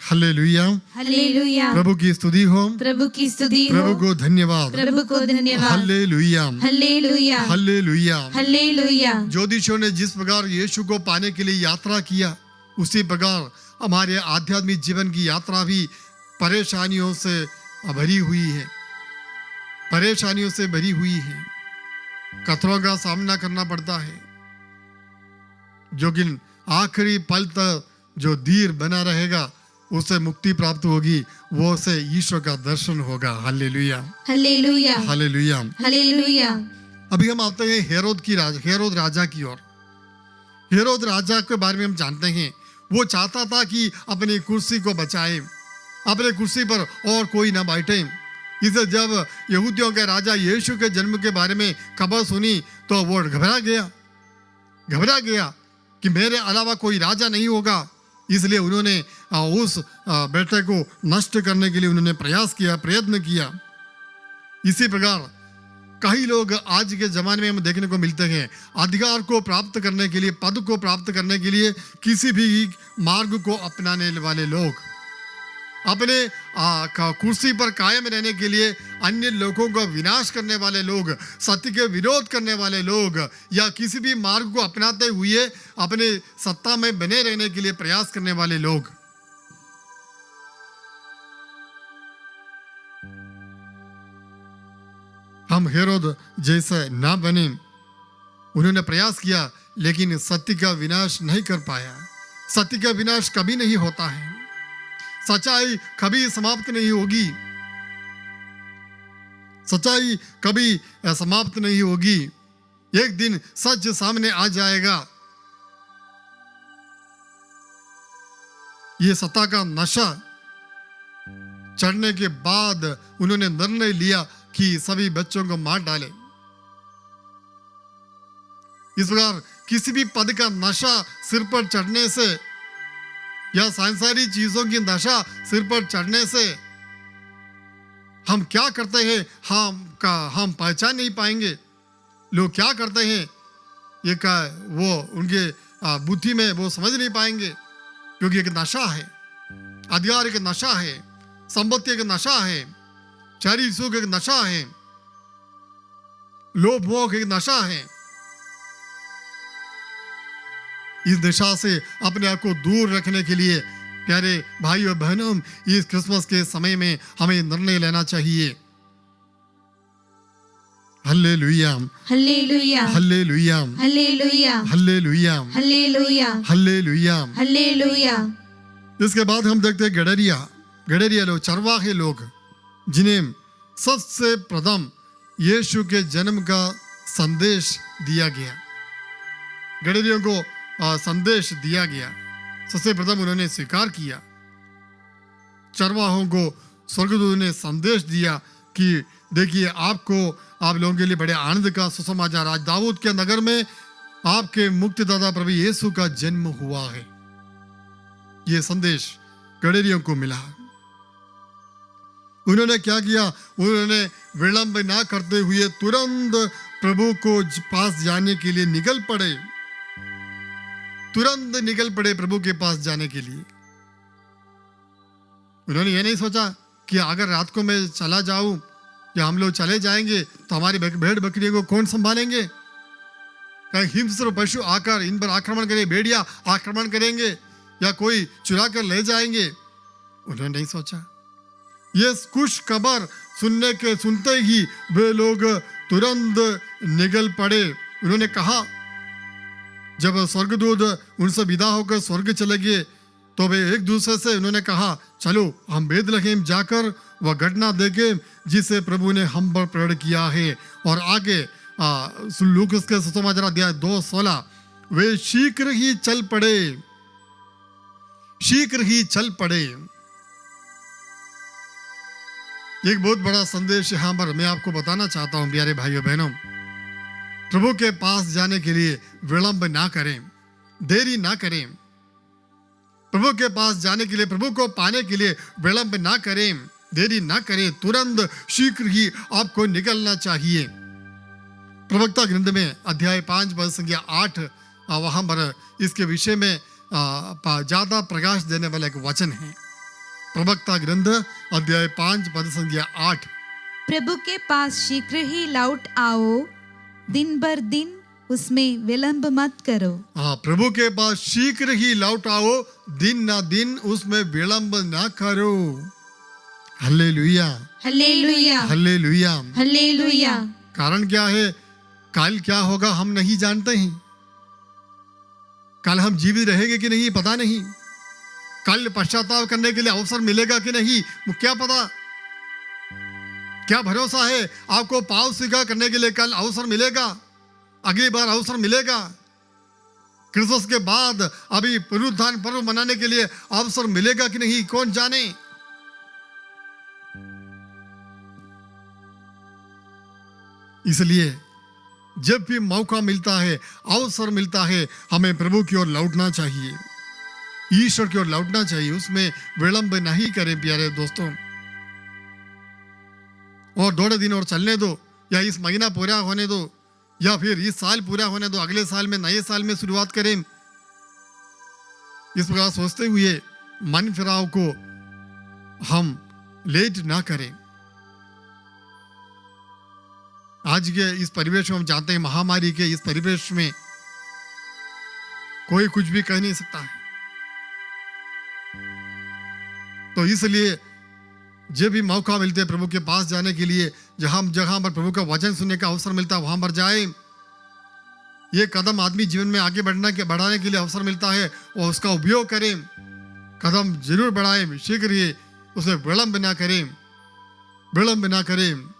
Hallelujah, hallelujah. प्रभु की स्तुति हो, प्रभु की स्तुति हो, प्रभु को धन्यवाद, प्रभु को धन्यवाद। Hallelujah, hallelujah, hallelujah. हालेलुया। ज्योतिषियों ने जिस प्रकार यीशु को पाने के लिए यात्रा किया, उसी प्रकार हमारे आध्यात्मिक जीवन की यात्रा भी परेशानियों से भरी हुई है, परेशानियों से भरी हुई है। खतरों का सामना करना पड़ता है, जो कि आखिरी पल तक जो धीर बना रहेगा उसे मुक्ति प्राप्त होगी, वो से ईश्वर का दर्शन होगा। Hallelujah, hallelujah, hallelujah. हालेलुया। अभी हम आते हैं हेरोद राजा की ओर। हेरोद राजा के बारे में हम जानते हैं, वो चाहता था कि अपनी कुर्सी को बचाए, अपने कुर्सी पर और कोई ना बैठे। इसे जब यहूदियों के राजा यीशु के जन्म के बारे में खबर सुनी तो वो घबरा गया कि मेरे अलावा कोई राजा नहीं होगा। इसलिए उन्होंने उस बेटे को नष्ट करने के लिए उन्होंने प्रयत्न किया। इसी प्रकार कई लोग आज के जमाने में हम देखने को मिलते हैं, अधिकार को प्राप्त करने के लिए, पद को प्राप्त करने के लिए किसी भी मार्ग को अपनाने वाले लोग, अपने कुर्सी पर कायम रहने के लिए अन्य लोगों का विनाश करने वाले लोग, सत्य के विरोध करने वाले लोग, या किसी भी मार्ग को अपनाते हुए अपने सत्ता में बने रहने के लिए प्रयास करने वाले लोग। हम हेरोद जैसे ना बने। उन्होंने प्रयास किया लेकिन सत्य का विनाश नहीं कर पाया। सत्य का विनाश कभी नहीं होता है, सच्चाई कभी समाप्त नहीं होगी, सच्चाई कभी समाप्त नहीं होगी। एक दिन सच सामने आ जाएगा। ये सत्ता का नशा चढ़ने के बाद उन्होंने निर्णय लिया कि सभी बच्चों को मार डाले। इस प्रकार किसी भी पद का नशा सिर पर चढ़ने से या सांसारिक चीजों की नशा सिर पर चढ़ने से हम क्या करते हैं हम पहचान नहीं पाएंगे। लोग क्या करते हैं ये का वो उनके बुद्धि में वो समझ नहीं पाएंगे, क्योंकि एक नशा है, अधिकार एक नशा है, संपत्ति एक नशा है, शारीरिक सुख एक नशा है, लोभ मोह एक नशा है। इस नशा से अपने आप को दूर रखने के लिए प्यारे भाई और बहनों, इस क्रिसमस के समय में हमें निर्णय लेना चाहिए। Hallelujah, hallelujah, hallelujah, hallelujah, hallelujah, hallelujah, hallelujah. Hallelujah. इसके बाद हम देखते हैं गडरिया लोग, चरवाहे लोग, जिन्हें सबसे प्रथम यीशु के जन्म का संदेश दिया गया। गडरियों को संदेश दिया गया, सबसे प्रथम उन्होंने स्वीकार किया। चरवाहों को स्वर्गदूत ने संदेश दिया कि देखिए आप लोगों के लिए बड़े आनंद का सुसमाचार, आज दाऊद के नगर में आपके मुक्तिदाता प्रभु यीशु का जन्म हुआ है। ये संदेश गडरियों को मिला। उन्होंने क्या किया, उन्होंने विलंब ना करते हुए तुरंत प्रभु को पास जाने के लिए निकल पड़े, तुरंत निकल पड़े प्रभु के पास जाने के लिए। उन्होंने ये नहीं सोचा कि अगर रात को मैं चला जाऊं या हम लोग चले जाएंगे तो हमारी भेड़ बकरियों को कौन संभालेंगे, कहीं हिंस्र पशु आकर इन पर आक्रमण करें, भेड़िया आक्रमण करेंगे या कोई चुरा कर ले जाएंगे। उन्होंने नहीं सोचा। ये कुछ खबर सुनते ही वे लोग तुरंत निकल पड़े। उन्होंने कहा, जब स्वर्गदूत उनसे विदा होकर स्वर्ग चले गए तो वे एक दूसरे से उन्होंने कहा, चलो हम बेथलेहम जाकर वह घटना देखें जिसे प्रभु ने हम पर प्रेरित किया है। और आगे लूकास के सुसमाचार अध्याय 2:16, वे शीघ्र ही चल पड़े। एक बहुत बड़ा संदेश यहाँ पर मैं आपको बताना चाहता हूँ प्यारे भाइयों बहनों। प्रभु के पास जाने के लिए विलंब ना करें, देरी ना करें। प्रभु के पास जाने के लिए, प्रभु को पाने के लिए विलंब ना करें, देरी ना करें, तुरंत शीघ्र ही आपको निकलना चाहिए। प्रवक्ता ग्रंथ में अध्याय 5 पद संख्या 8, वहां पर इसके विषय में ज्यादा प्रकाश देने वाला एक वचन है। प्रवक्ता ग्रंथ अध्याय 5 पद संख्या 8, प्रभु के पास शीघ्र ही लौट आओ, दिन भर दिन उसमें विलंब मत करो। हाँ, प्रभु के पास शीघ्र ही लौट आओ, दिन ना दिन उसमें विलंब ना करो। Hallelujah, hallelujah, hallelujah, hallelujah. कारण क्या है, कल क्या होगा हम नहीं जानते हैं। कल हम जीवित रहेंगे कि नहीं पता नहीं, कल पश्चाताप करने के लिए अवसर मिलेगा कि नहीं क्या पता। क्या भरोसा है आपको पाप स्वीकार करने के लिए कल अवसर मिलेगा, अगली बार अवसर मिलेगा। क्रिसमस के बाद अभी पुनरुत्थान पर्व मनाने के लिए अवसर मिलेगा कि नहीं कौन जाने। इसलिए जब भी मौका मिलता है, अवसर मिलता है, हमें प्रभु की ओर लौटना चाहिए, ईश्वर की ओर लौटना चाहिए, उसमें विलंब नहीं करें प्यारे दोस्तों। और 2 दिन और चलने दो, या इस महीना पूरा होने दो, या फिर इस साल पूरा होने दो, अगले साल में नए साल में शुरुआत करें। इस प्रकार सोचते हुए मन फिराव को हम लेट ना करें। आज के इस परिवेश में हम जानते हैं, महामारी के इस परिवेश में कोई कुछ भी कह नहीं सकता है। तो इसलिए जब भी मौका मिलते हैं प्रभु के पास जाने के लिए, जहां पर प्रभु का वचन सुनने का अवसर मिलता है वहां पर जाए। ये कदम आदमी जीवन में आगे बढ़ाने के लिए अवसर मिलता है और उसका उपयोग करें। कदम जरूर बढ़ाएं, शीघ्र ही उसे विलंब ना करें, विलंब ना करें।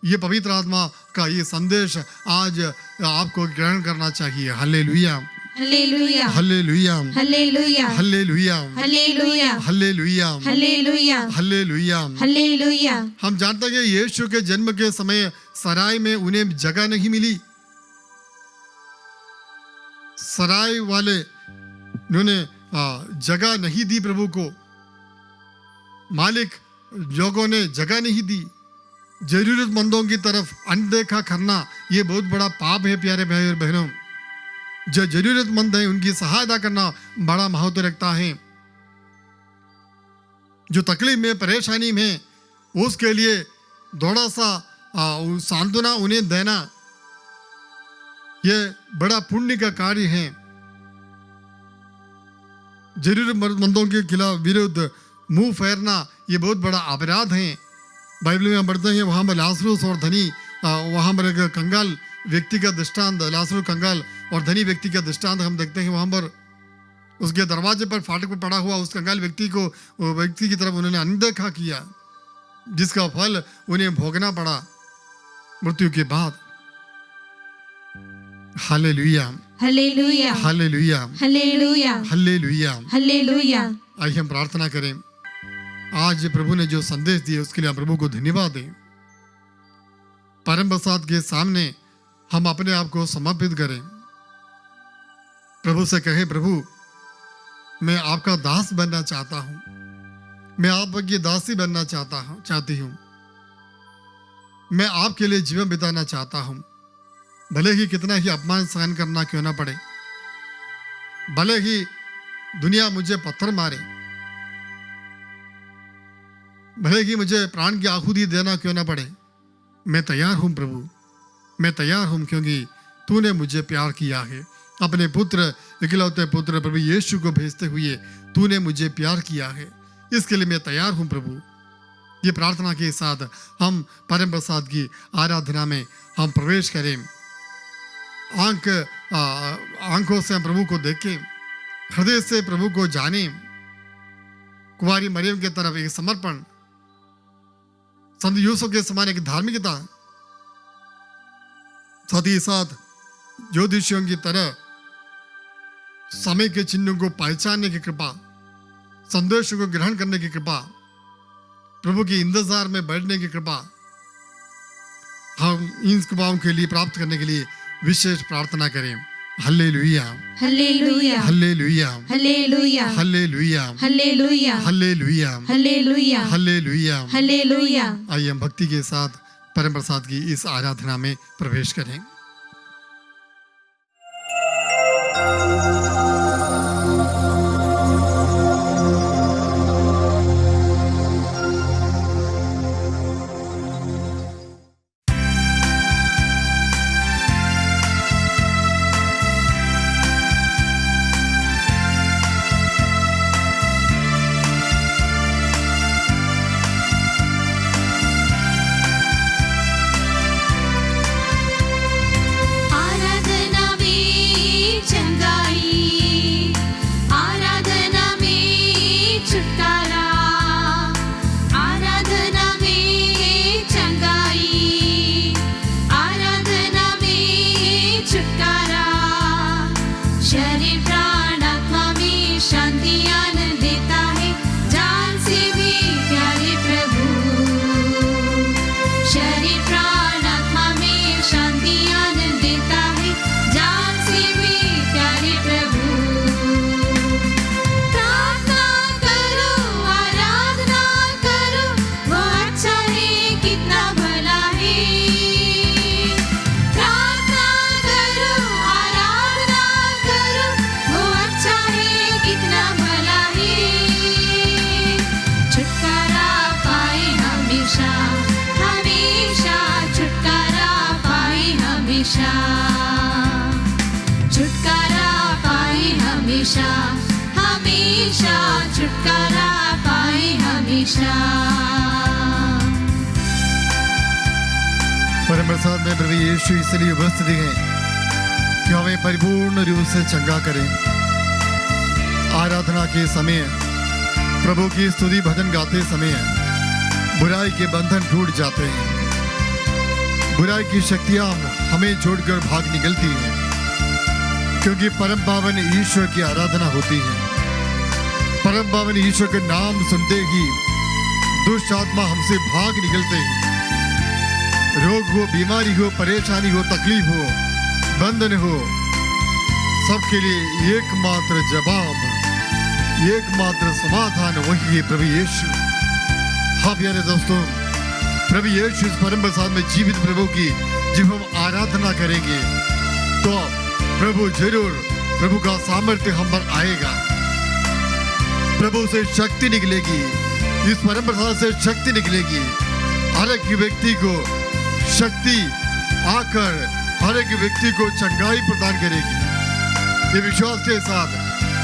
ये पवित्र आत्मा का ये संदेश आज आपको ग्रहण करना चाहिए। Hallelujah, hallelujah, hallelujah, hallelujah, hallelujah, hallelujah, hallelujah, hallelujah, hallelujah. Hallelujah. हम जानते हैं कि यीशु के जन्म के समय सराय में उन्हें जगह नहीं मिली। सराय वाले उन्होंने जगह नहीं दी प्रभु को, मालिक लोगों ने जगह नहीं दी। जरूरतमंदों की तरफ अनदेखा करना ये बहुत बड़ा पाप है प्यारे भाई और बहनों। जो जरूरतमंद है उनकी सहायता करना बड़ा महत्व रखता है। जो तकलीफ में परेशानी में उसके लिए थोड़ा सा सांत्वना उन्हें देना ये बड़ा पुण्य का कार्य है। जरूरतमंदों के खिलाफ विरुद्ध मुंह फेरना ये बहुत बड़ा अपराध है। बाइबल में हम पढ़ते हैं वहां पर लाजरूस और धनी, वहां पर एक कंगाल व्यक्ति का दृष्टांत, लाजरूस कंगाल और धनी व्यक्ति का दृष्टांत हम देखते हैं। वहां पर उसके दरवाजे पर फाटक पर पड़ा हुआ उस कंगाल व्यक्ति की तरफ उन्होंने अनदेखा किया, जिसका फल उन्हें भोगना पड़ा मृत्यु के बाद। Hallelujah, hallelujah, hallelujah, hallelujah, hallelujah, hallelujah. आइए हम प्रार्थना करें। आज प्रभु ने जो संदेश दिए उसके लिए हम प्रभु को धन्यवाद दें। परम प्रसाद के सामने हम अपने आप को समर्पित करें। प्रभु से कहे, प्रभु मैं आपका दास बनना चाहता हूं, मैं आपकी दासी बनना चाहती हूं। मैं आपके लिए जीवन बिताना चाहता हूं, भले ही कितना ही अपमान सहन करना क्यों ना पड़े, भले ही दुनिया मुझे पत्थर मारे, भले ही मुझे प्राण की आहुति देना क्यों ना पड़े, मैं तैयार हूं प्रभु, मैं तैयार हूं, क्योंकि तूने मुझे प्यार किया है। अपने पुत्र, इकलौते पुत्र प्रभु यीशु को भेजते हुए तूने मुझे प्यार किया है, इसके लिए मैं तैयार हूं प्रभु। ये प्रार्थना के साथ हम परम प्रसाद की आराधना में हम प्रवेश करें। आंखों से हम प्रभु को देखें, हृदय से प्रभु को जाने। कुंवारी मरियम की तरफ एक समर्पण, संत यूसुफ के समान एक धार्मिकता, साथ ही साथ ज्योतिषियों की तरह समय के चिन्हों को पहचानने की कृपा, संदेशों को ग्रहण करने की कृपा, प्रभु के इंतजार में बैठने की कृपा, हम इन कृपाओं के लिए प्राप्त करने के लिए विशेष प्रार्थना करें। Hallelujah, hallelujah, hallelujah, hallelujah, hallelujah, hallelujah, hallelujah, hallelujah, hallelujah. Hallelujah. आइए हम भक्ति के साथ परम प्रसाद की इस आराधना में प्रवेश करें। छुटकारा पाए हमेशा, हमेशा छुटकारा पाए हमेशा। परम प्रसाद में प्रभु यीशु इसलिए उपस्थित हैं कि हमें परिपूर्ण रूप से चंगा करें। आराधना के समय, प्रभु की स्तुति भजन गाते समय बुराई के बंधन टूट जाते हैं, बुराई की शक्तियां हमें छोड़कर भाग निकलती हैं, क्योंकि परम पावन ईश्वर की आराधना होती है। परम पावन ईश्वर के नाम सुनते ही दुष्ट आत्मा हमसे भाग निकलते हैं। रोग हो, बीमारी हो, परेशानी हो, तकलीफ हो, बंधन हो, सबके लिए एकमात्र जवाब, एकमात्र समाधान वही है प्रभु यीशु। हाँ प्यारे दोस्तों, प्रभु यीशु इस परम प्रसाद में जीवित प्रभु की जब हम आराधना करेंगे तो प्रभु जरूर, प्रभु का सामर्थ्य हम पर आएगा, प्रभु से शक्ति निकलेगी, इस परम प्रसाद से शक्ति निकलेगी। हर एक व्यक्ति को शक्ति आकर हर एक व्यक्ति को चंगाई प्रदान करेगी। ये विश्वास के साथ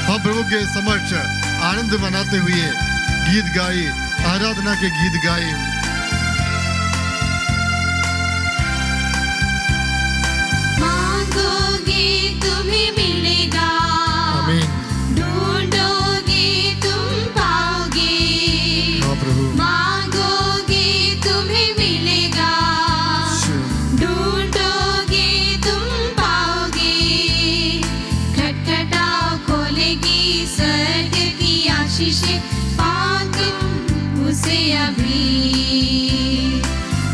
हम प्रभु के समक्ष आनंद मनाते हुए गीत गाए, आराधना के गीत गाए। मांगोगे तुम्हें मिलेगा, आमीन। ढूंढोगे तुम पाओगे, हाँ प्रभु। मांगोगे तुम्हें मिलेगा, ढूंढोगे तुम पाओगे। खटखटाओ खोलेगी स्वर्ग की आशीषें, पाओ तुम उसे अभी।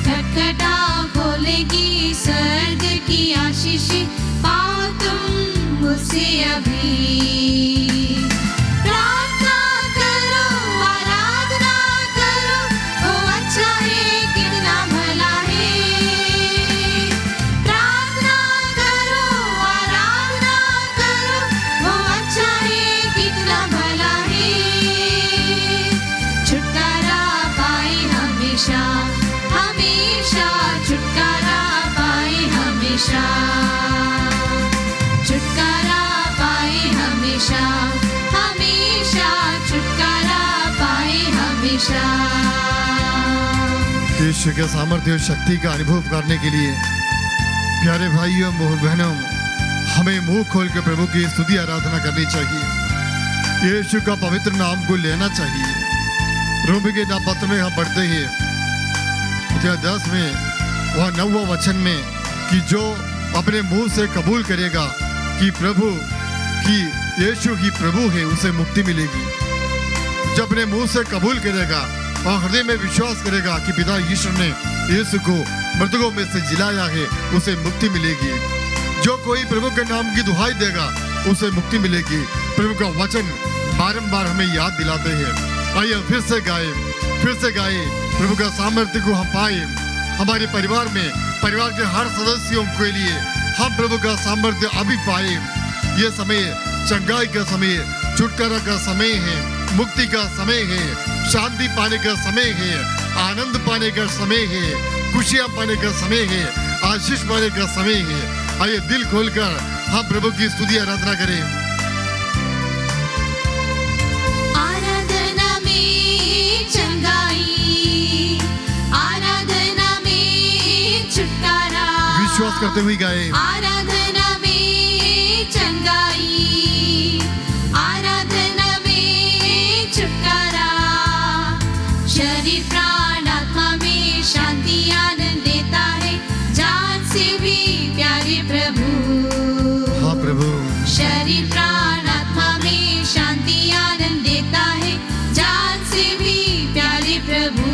खटखटाओ खोलेगी स्वर्ग की आशीषें, पाओ तुम उसे अभी। प्रार्थना करो, आराधना करो, वो अच्छा है कितना भला है। प्रार्थना करो, आराधना करो, वो अच्छा है कितना भला है। छुटकारा पाए हमेशा, हमेशा छुटकारा पाए हमेशा। छुटकारा पाए हमेशा, हमेशा छुटकारा पाए हमेशा। यीशु के सामर्थ्य और शक्ति का अनुभव करने के लिए प्यारे भाइयों बहनों, हमें मुंह खोल के प्रभु की स्तुति आराधना करनी चाहिए। यीशु का पवित्र नाम को लेना चाहिए। रोमी के नाम पत्र में हम पढ़ते हैं 10 में वह 9वां वचन में कि जो अपने मुंह से कबूल करेगा कि प्रभु कि यीशु ही प्रभु है, उसे मुक्ति मिलेगी। जो अपने मुंह से कबूल करेगा और हृदय में विश्वास करेगा कि पिता ईश्वर ने यीशु को मृतकों में से जिलाया है, उसे मुक्ति मिलेगी। जो कोई प्रभु के नाम की दुहाई देगा उसे मुक्ति मिलेगी। प्रभु का वचन बारंबार हमें याद दिलाते हैं। आइए फिर से गाए, प्रभु का सामर्थ्य को हम पाए। हमारे परिवार में, परिवार के हर सदस्यों के लिए हम प्रभु का सामर्थ्य अभी पाए। ये समय चंगाई का समय, छुटकारा का समय है, मुक्ति का समय है, शांति पाने का समय है, आनंद पाने का समय है, खुशियां पाने का समय है, आशीष पाने का समय है। आइए दिल खोलकर हम प्रभु की स्तुति आराधना करें। आराधना में चंगाई, आराधना में छुटकारा, विश्वास करते हुए गाए। आराधना में चंगाई, आराधना में छुटकारा। शरीर प्राण आत्मा में शांति आनंद देता है, जान से भी प्यारे प्रभु। हाँ प्रभु। शरीर प्राण आत्मा में शांति आनंद देता है, जान से भी प्यारे प्रभु।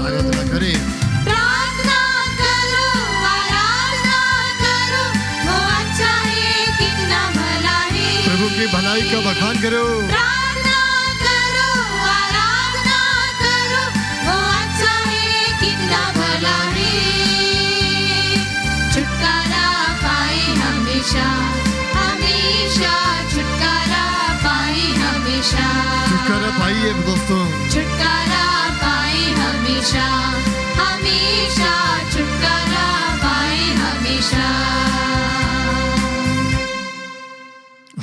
आराधना करें। प्रार्थना करो, आराधना करो, वो अच्छा है कितना भला है। प्रभु की भलाई का बखान करो। प्रार्थना करो, आराधना करो, वो अच्छा है कितना भला है। छुटकारा पाए हमेशा, हमेशा छुटकारा पाए हमेशा। छुटकारा पाइए दोस्तों। छुटकारा पाए हमेशा, हमेशा छुटकारा पाए हमेशा।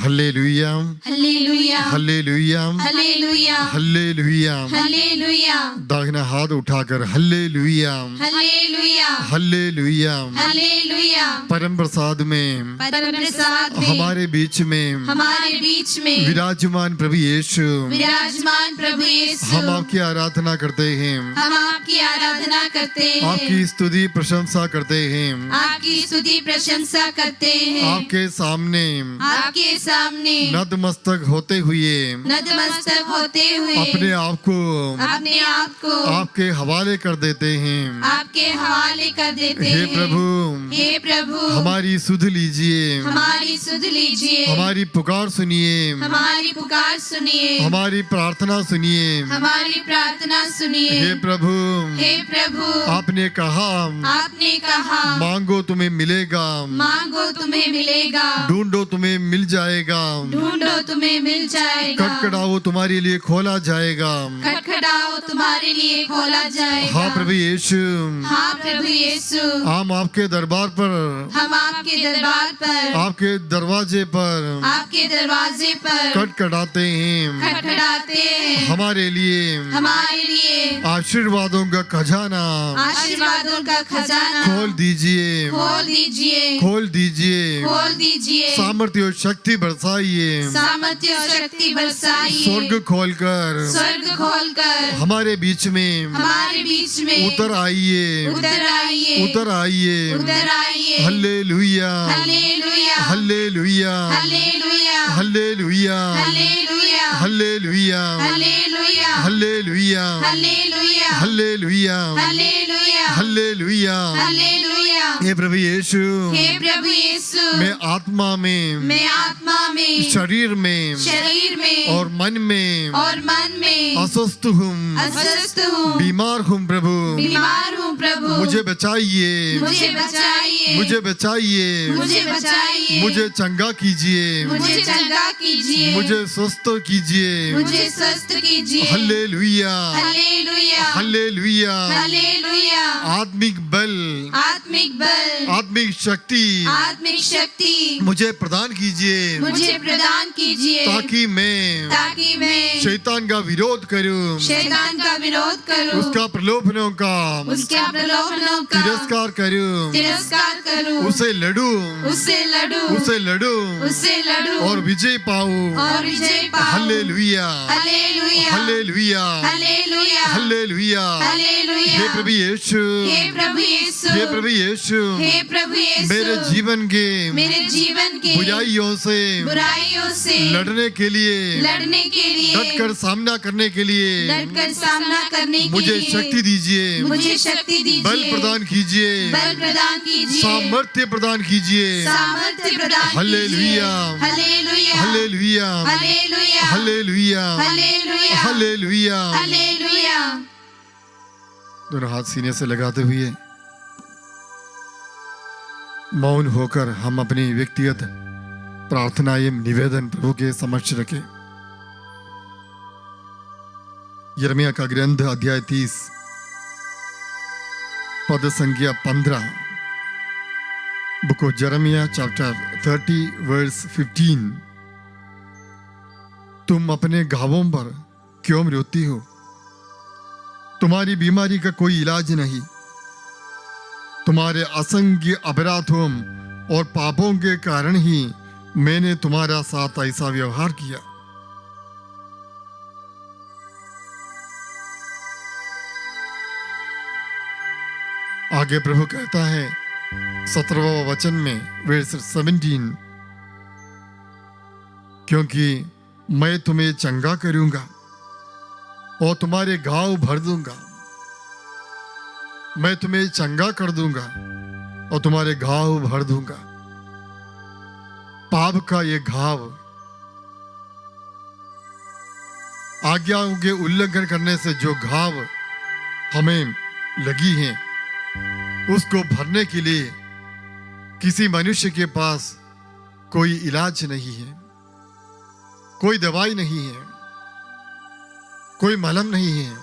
Hallelujah, hallelujah, hallelujah, hallelujah, hallelujah. Hallelujah, दाहिना हाथ उठाकर हालेलुया, हालेलुया, हालेलुया। हालेलुया। परम प्रसाद में परम प्रसाद में हमारे बीच में हमारे बीच में विराजमान प्रभु यीशु, विराजमान प्रभु यीशु, हम आपकी आराधना करते हैं, हम आपकी आराधना करते हैं, आपकी स्तुति प्रशंसा करते हैं, आपकी स्तुति प्रशंसा करते हैं, आपके सामने सामने नतमस्तक होते हुए नतमस्तक होते हुए अपने आप को अपने आप को आपके हवाले कर देते हैं। आपके हवाले कर देते हे हैं। प्रभु, हे प्रभु, हमारी सुध लीजिए, हमारी सुध लीजिए, हमारी पुकार सुनिए, हमारी पुकार सुनिए, हमारी प्रार्थना सुनिए। हमारी प्रार्थना सुनिए। हे प्रभु, हे प्रभु, आपने कहा आपने कहा मांगो तुम्हें मिलेगा, मांगो तुम्हें मिलेगा, ढूंढो तुम्हें मिल जाएगा, ढूंढो तुम्हें मिल जाएगा, खटखटाओ तुम्हारे लिए खोला जाएगा। खटखटाओ तुम्हारे लिए खोला जाएगा। हाँ प्रभु यीशु, हाँ प्रभु यीशु, हम आपके दरबार पर, हम आपके दरबार पर, आपके दरवाजे पर आपके दरवाजे पर खटखटाते हैं। खटखटाते हैं। हमारे लिए हमारे लिए आशीर्वादों का खजाना आशीर्वादों का खजाना खोल दीजिए, खोल दीजिए, खोल दीजिए। खोल दीजिए, सामर्थ्य और शक्ति बरसाइए, सामर्थ्य और शक्ति बरसाइए, स्वर्ग खोलकर स्वर्ग खोलकर हमारे बीच में हमारे बीच में उतर आइए, उतर आइए, उतर आइए। उतर आइए। Hallelujah, hallelujah, hallelujah, hallelujah, hallelujah, hallelujah, hallelujah, hallelujah, hallelujah, hallelujah, hallelujah, hallelujah, hallelujah. Hallelujah. हे प्रभु यीशु, हे प्रभु यीशु, मैं आत्मा में, मैं आत्मा में, शरीर में शरीर में और मन में और मन में अस्वस्थ हूँ, अस्वस्थ हूँ, बीमार हूँ प्रभु। बीमार हूँ प्रभु। मुझे बचाइए, मुझे बचाइए, मुझे बचाइए, मुझे बचाइए, मुझे चंगा कीजिए, मुझे चंगा कीजिए, मुझे स्वस्थ कीजिए। मुझे स्वस्थ कीजिए। Hallelujah, hallelujah, hallelujah. हालेलुया। आत्मिक बल, आत्मिक बल, आत्मिक शक्ति आत्मिक शक्ति मुझे प्रदान कीजिए, मुझे प्रदान कीजिए, ताकि मैं शैतान का विरोध करूं, शैतान का विरोध करूं, उसका प्रलोभनों का उसके प्रलोभनों का तिरस्कार करूं, तिरस्कार करूं, उसे लड़ूं, उससे लड़ूं, उसे लड़ूं उससे लड़ूं और विजय पाऊं। और विजय पाऊं। Hallelujah, hallelujah, hallelujah, hallelujah, hallelujah. Hallelujah. हे प्रभु यीशु, हे प्रभु यीशु, हे प्रभु यीशु, हे प्रभु यीशु, मेरे जीवन के मेरे जीवन के बुराइयों से बुराइयों से लड़ने के लिए, लड़ने के लिए, डटकर सामना करने के लिए डटकर सामना करने के मुझे लिए शक्ति दीजिए, मुझे शक्ति दीजिए, बल प्रदान कीजिए, बल प्रदान कीजिए, सामर्थ्य प्रदान कीजिए। सामर्थ्य प्रदान कीजिए। Hallelujah, hallelujah, hallelujah, hallelujah, hallelujah, hallelujah, hallelujah. Hallelujah. दोनों हाथ सीने से लगाते हुए मौन होकर हम अपनी व्यक्तिगत प्रार्थना एवं निवेदन प्रभु के समक्ष रखें। यिर्मयाह का ग्रंथ अध्याय 30 पद संख्या 15। बुक ऑफ यिर्मयाह चैप्टर 30 वर्स 15। तुम अपने घावों पर क्यों रोती हो? तुम्हारी बीमारी का कोई इलाज नहीं। तुम्हारे असंख्य अपराधों और पापों के कारण ही मैंने तुम्हारा साथ ऐसा व्यवहार किया। आगे प्रभु कहता है 17वां वचन में वर्स 17, क्योंकि मैं तुम्हें चंगा करूंगा और तुम्हारे घाव भर दूंगा। मैं तुम्हें चंगा कर दूंगा और तुम्हारे घाव भर दूंगा। पाप का ये घाव, आज्ञाओं के उल्लंघन करने से जो घाव हमें लगी हैं, उसको भरने के लिए किसी मनुष्य के पास कोई इलाज नहीं है, कोई दवाई नहीं है, कोई मलहम नहीं है।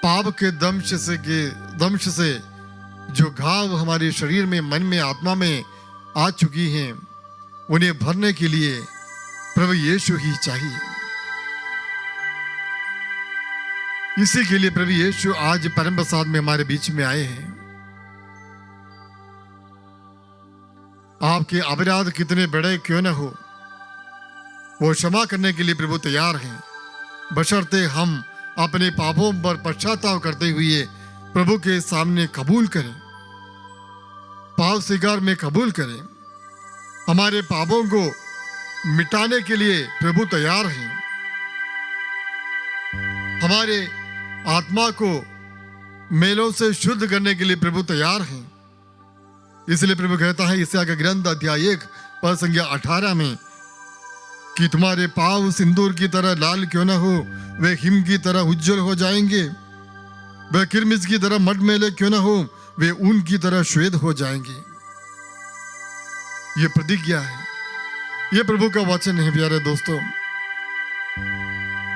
पाप के दंश से जो घाव हमारे शरीर में, मन में, आत्मा में आ चुकी हैं, उन्हें भरने के लिए प्रभु यीशु ही चाहिए। इसी के लिए प्रभु यीशु आज परम प्रसाद में हमारे बीच में आए हैं। आपके अपराध कितने बड़े क्यों न हो, वो क्षमा करने के लिए प्रभु तैयार हैं, बशर्ते हम अपने पापों पर पश्चाताप करते हुए प्रभु के सामने कबूल करें, पाप स्वीकार में कबूल करें। हमारे पापों को मिटाने के लिए प्रभु तैयार हैं। हमारे आत्मा को मेलों से शुद्ध करने के लिए प्रभु तैयार हैं। इसलिए प्रभु कहता है यशायाह का ग्रंथ अध्याय 1 पद संख्या 18 में कि तुम्हारे पाँव सिंदूर की तरह लाल क्यों न हो, वे हिम की तरह उज्जवल हो जाएंगे। वे किरमिज की तरह मटमैले क्यों न हो, वे ऊन की तरह श्वेत हो जाएंगे। ये प्रतिज्ञा है, ये प्रभु का वचन है। प्यारे दोस्तों,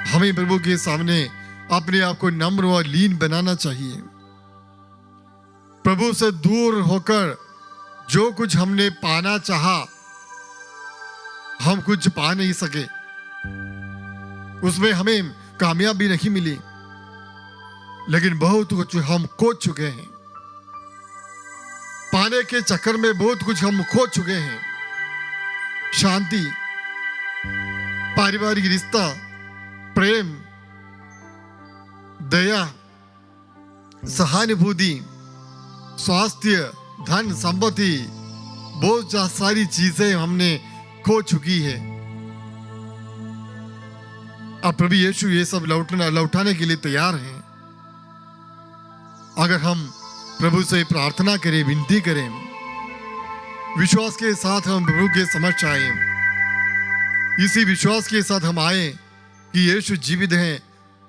हमें प्रभु के सामने अपने आप को नम्र और लीन बनाना चाहिए। प्रभु से दूर होकर जो कुछ हमने पाना चाहा, हम कुछ पा नहीं सके, उसमें हमें कामयाबी नहीं मिली, लेकिन बहुत कुछ हम खो चुके हैं। पाने के चक्कर में बहुत कुछ हम खो चुके हैं। शांति, पारिवारिक रिश्ता, प्रेम, दया, सहानुभूति, स्वास्थ्य, धन संपत्ति, बहुत सारी चीजें हमने खो चुकी है। अब प्रभु यीशु ये सब लौटाने के लिए तैयार हैं। अगर हम प्रभु से प्रार्थना करें, विनती करें, विश्वास के साथ हम प्रभु के समक्ष आए, इसी विश्वास के साथ हम आए कि यीशु जीवित हैं,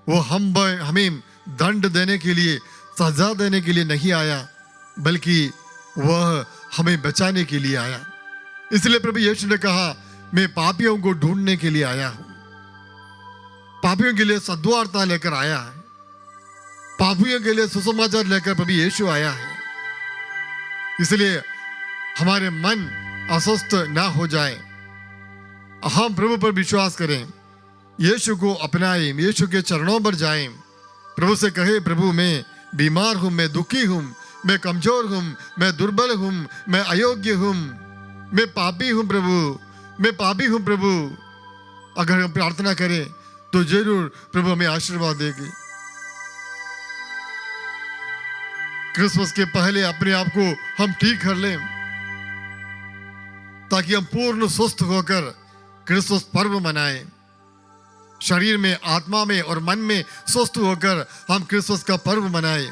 वो हमें दंड देने के लिए, सजा देने के लिए नहीं आया, बल्कि वह हमें बचाने के लिए आया। इसलिए प्रभु यीशु ने कहा, मैं पापियों को ढूंढने के लिए आया हूं। पापियों के लिए सद्वार्ता लेकर आया है। पापियों के लिए सुसमाचार लेकर प्रभु यीशु आया है। इसलिए हमारे मन अस्वस्थ ना हो जाए, हम प्रभु पर विश्वास करें, यीशु को अपनाएं, यीशु के चरणों पर जाएं, प्रभु से कहे, प्रभु मैं बीमार हूं, मैं दुखी हूं, मैं कमजोर हूं, मैं दुर्बल हूं, मैं अयोग्य हूं, मैं पापी हूं प्रभु, मैं पापी हूं प्रभु। अगर हम प्रार्थना करें तो जरूर प्रभु हमें आशीर्वाद देगी। क्रिसमस के पहले अपने आप को हम ठीक कर लें, ताकि हम पूर्ण स्वस्थ होकर क्रिसमस पर्व मनाएं। शरीर में, आत्मा में और मन में स्वस्थ होकर हम क्रिसमस का पर्व मनाएं।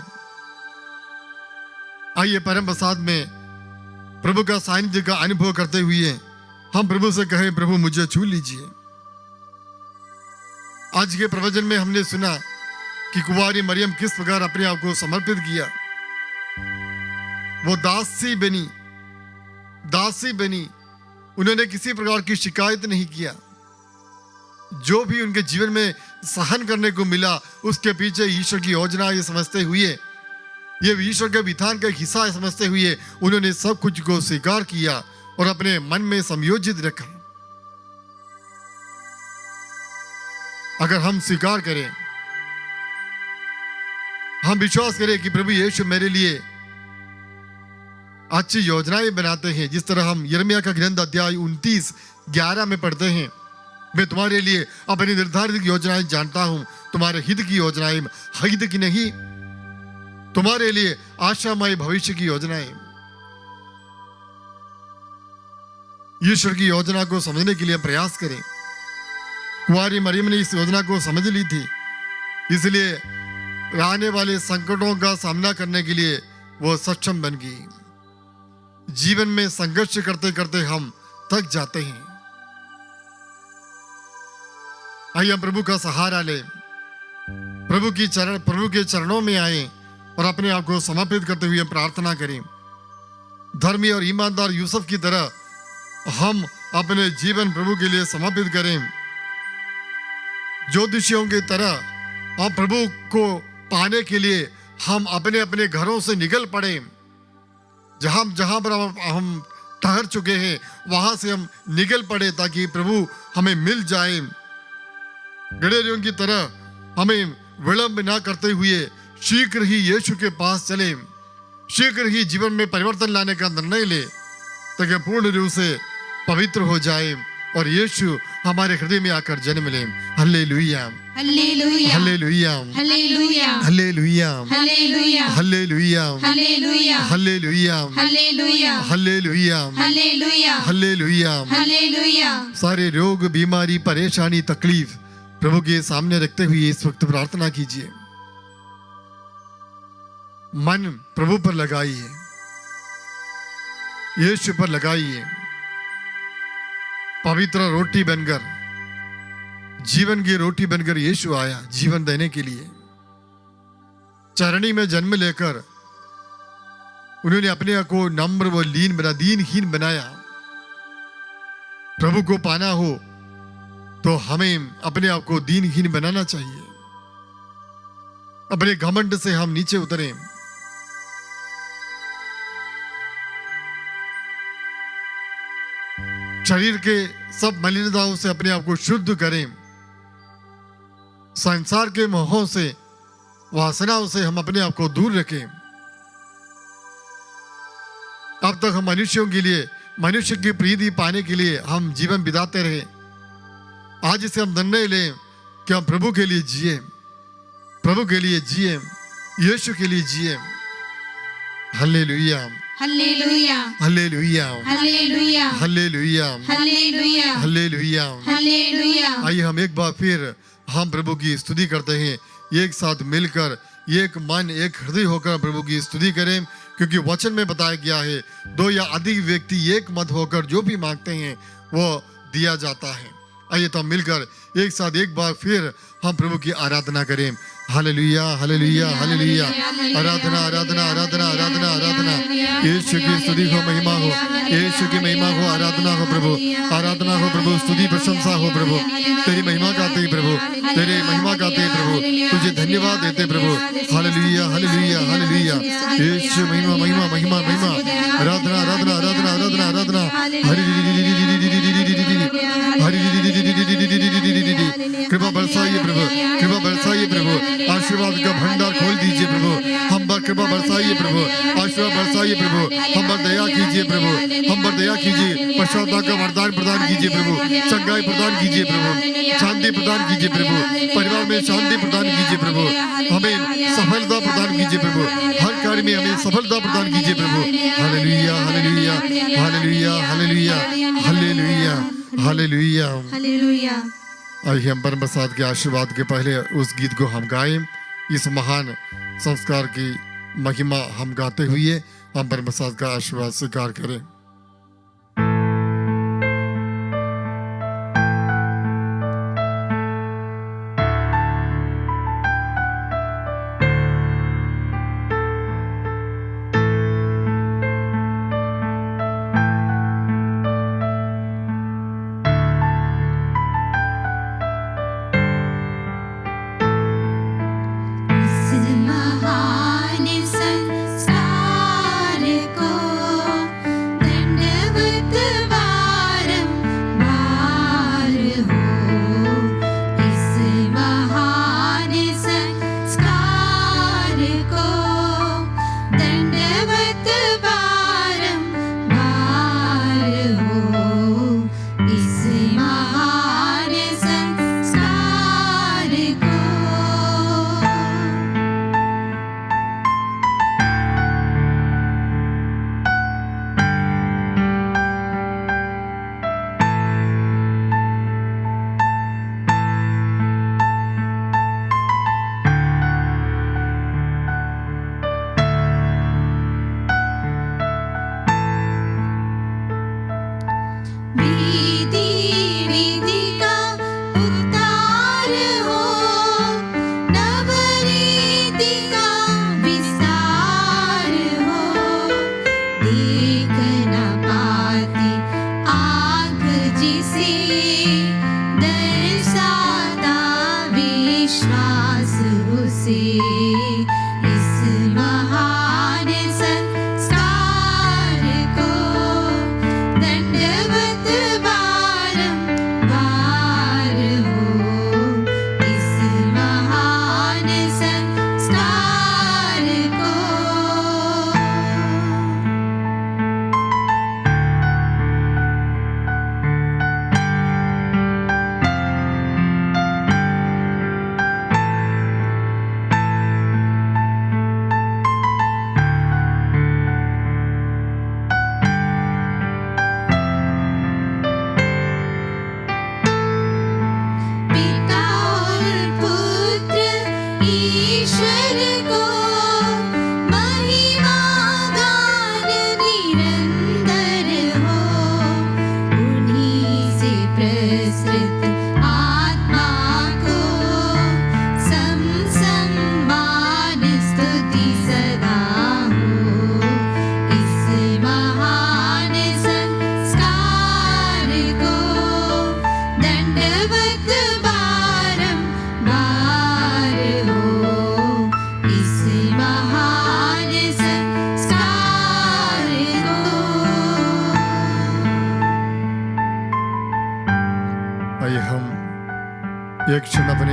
आइए परम प्रसाद में प्रभु का सानिध्य का अनुभव करते हुए हम प्रभु से कहें, प्रभु मुझे छू लीजिए। आज के प्रवचन में हमने सुना कि कुंवारी मरियम किस प्रकार अपने आप को समर्पित किया। वो दासी बनी, उन्होंने किसी प्रकार की शिकायत नहीं किया। जो भी उनके जीवन में सहन करने को मिला, उसके पीछे ईश्वर की योजना ये समझते हुए, ये ईश्वर के विधान का हिस्सा समझते हुए उन्होंने सब कुछ को स्वीकार किया और अपने मन में संयोजित रखा। अगर हम स्वीकार करें, हम विश्वास करें कि प्रभु यीशु मेरे लिए अच्छी योजनाएं बनाते हैं, जिस तरह हम यिर्मयाह का ग्रंथ अध्याय 29:11 में पढ़ते हैं, मैं तुम्हारे लिए अपनी निर्धारित योजनाएं जानता हूं, तुम्हारे हित की योजनाएं, हित की नहीं, तुम्हारे लिए आशामय भविष्य की योजनाएं। ईश्वर की योजना को समझने के लिए प्रयास करें। कुंवारी मरियम ने इस योजना को समझ ली थी, इसलिए आने वाले संकटों का सामना करने के लिए वो सक्षम बन गई। जीवन में संघर्ष करते करते हम थक जाते हैं। आइए हम प्रभु का सहारा लें, प्रभु के चरणों में आए और अपने आप को समर्पित करते हुए प्रार्थना करें। धर्मी और ईमानदार यूसुफ की तरह हम अपने जीवन प्रभु के लिए समर्पित करें। ज्योतिषियों की तरह हम प्रभु को पाने के लिए हम अपने अपने घरों से निकल पड़े। जहां पर हम ठहर चुके हैं वहां से हम निकल पड़े, ताकि प्रभु हमें मिल जाए। गडरियों की तरह हमें विलंब ना करते हुए शीघ्र ही यीशु के पास चले, शीघ्र ही जीवन में परिवर्तन लाने का निर्णय ले, ताकि पूर्ण रूप से पवित्र हो जाए और यीशु हमारे हृदय में आकर जन्म ले। Hallelujah. Hallelujah. Hallelujah. Hallelujah. Hallelujah. Hallelujah. Hallelujah. Hallelujah. Hallelujah. Hallelujah. Hallelujah. Hallelujah. Hallelujah. Hallelujah. सारे रोग, बीमारी, परेशानी, तकलीफ प्रभु के सामने रखते हुए इस वक्त प्रार्थना कीजिए। मन प्रभु पर लगाइए, यीशु पर लगाइए। पवित्र रोटी बनकर, जीवन की रोटी बनकर यीशु आया जीवन देने के लिए। चरणी में जन्म लेकर उन्होंने अपने आप को नम्र व दीनहीन बनाया। प्रभु को पाना हो तो हमें अपने आप को दीनहीन बनाना चाहिए। अपने घमंड से हम नीचे उतरें। शरीर के सब मलिनताओं से अपने आप को शुद्ध करें। संसार के मोहों से, वासनाओं से हम अपने आप को दूर रखें। अब तक हम मनुष्यों के लिए, मनुष्य की प्रीति पाने के लिए हम जीवन बिताते रहे। आज से हम निर्णय लें कि हम प्रभु के लिए जिए, प्रभु के लिए जिए, यीशु के लिए जिए। Hallelujah, Hallelujah. Hallelujah, Hallelujah. Hallelujah, Hallelujah. Hallelujah. Hallelujah. आइए हम एक बार फिर हम प्रभु की स्तुति करते हैं। एक साथ मिलकर, एक मन, एक हृदय होकर प्रभु की स्तुति करें, क्योंकि वचन में बताया गया है, दो या अधिक व्यक्ति एक मत होकर जो भी मांगते हैं वो दिया जाता है। आइए तो हम मिलकर एक साथ एक बार फिर हम प्रभु की आराधना करें। Hallelujah, hallelujah, hallelujah. आराधना, आराधना, आराधना, आराधना, आराधना। यीशु की स्तुति हो, महिमा हो, यीशु की महिमा हो, आराधना हो प्रभु, आराधना हो प्रभु, स्तुति प्रशंसा हो प्रभु। तेरी महिमा गाते हैं प्रभु, तेरी महिमा गाते हैं प्रभु, तुझे धन्यवाद देते हैं प्रभु। Hallelujah, hallelujah, hallelujah. यीशु महिमा, महिमा, महिमा, महिमा। आराधना, आराधना, आराधना, आराधना, आराधना। कृपा बरसाइए प्रभु, कृपा बरसाइए प्रभु, आशीर्वाद का भंडार खोल दीजिए प्रभु। हम पर कृपा बरसाइए प्रभु, आशीर्वाद बरसाइए प्रभु। हम पर दया कीजिए प्रभु, हम पर दया कीजिए। पश्चाताप का वरदान प्रदान कीजिए प्रभु, चंगाई प्रदान कीजिए प्रभु, शांति प्रदान कीजिए प्रभु, परिवार में शांति प्रदान कीजिए प्रभु। हमें सफलता प्रदान कीजिए प्रभु, हर कार्य में हमें सफलता प्रदान कीजिए प्रभु। Hallelujah, hallelujah, hallelujah, hallelujah, hallelujah, hallelujah. Hallelujah. आइए हम परम प्रसाद के आशीर्वाद के पहले उस गीत को हम गाएं। इस महान संस्कार की महिमा हम गाते हुए हम परम प्रसाद का आशीर्वाद स्वीकार करें। महान संस्कार को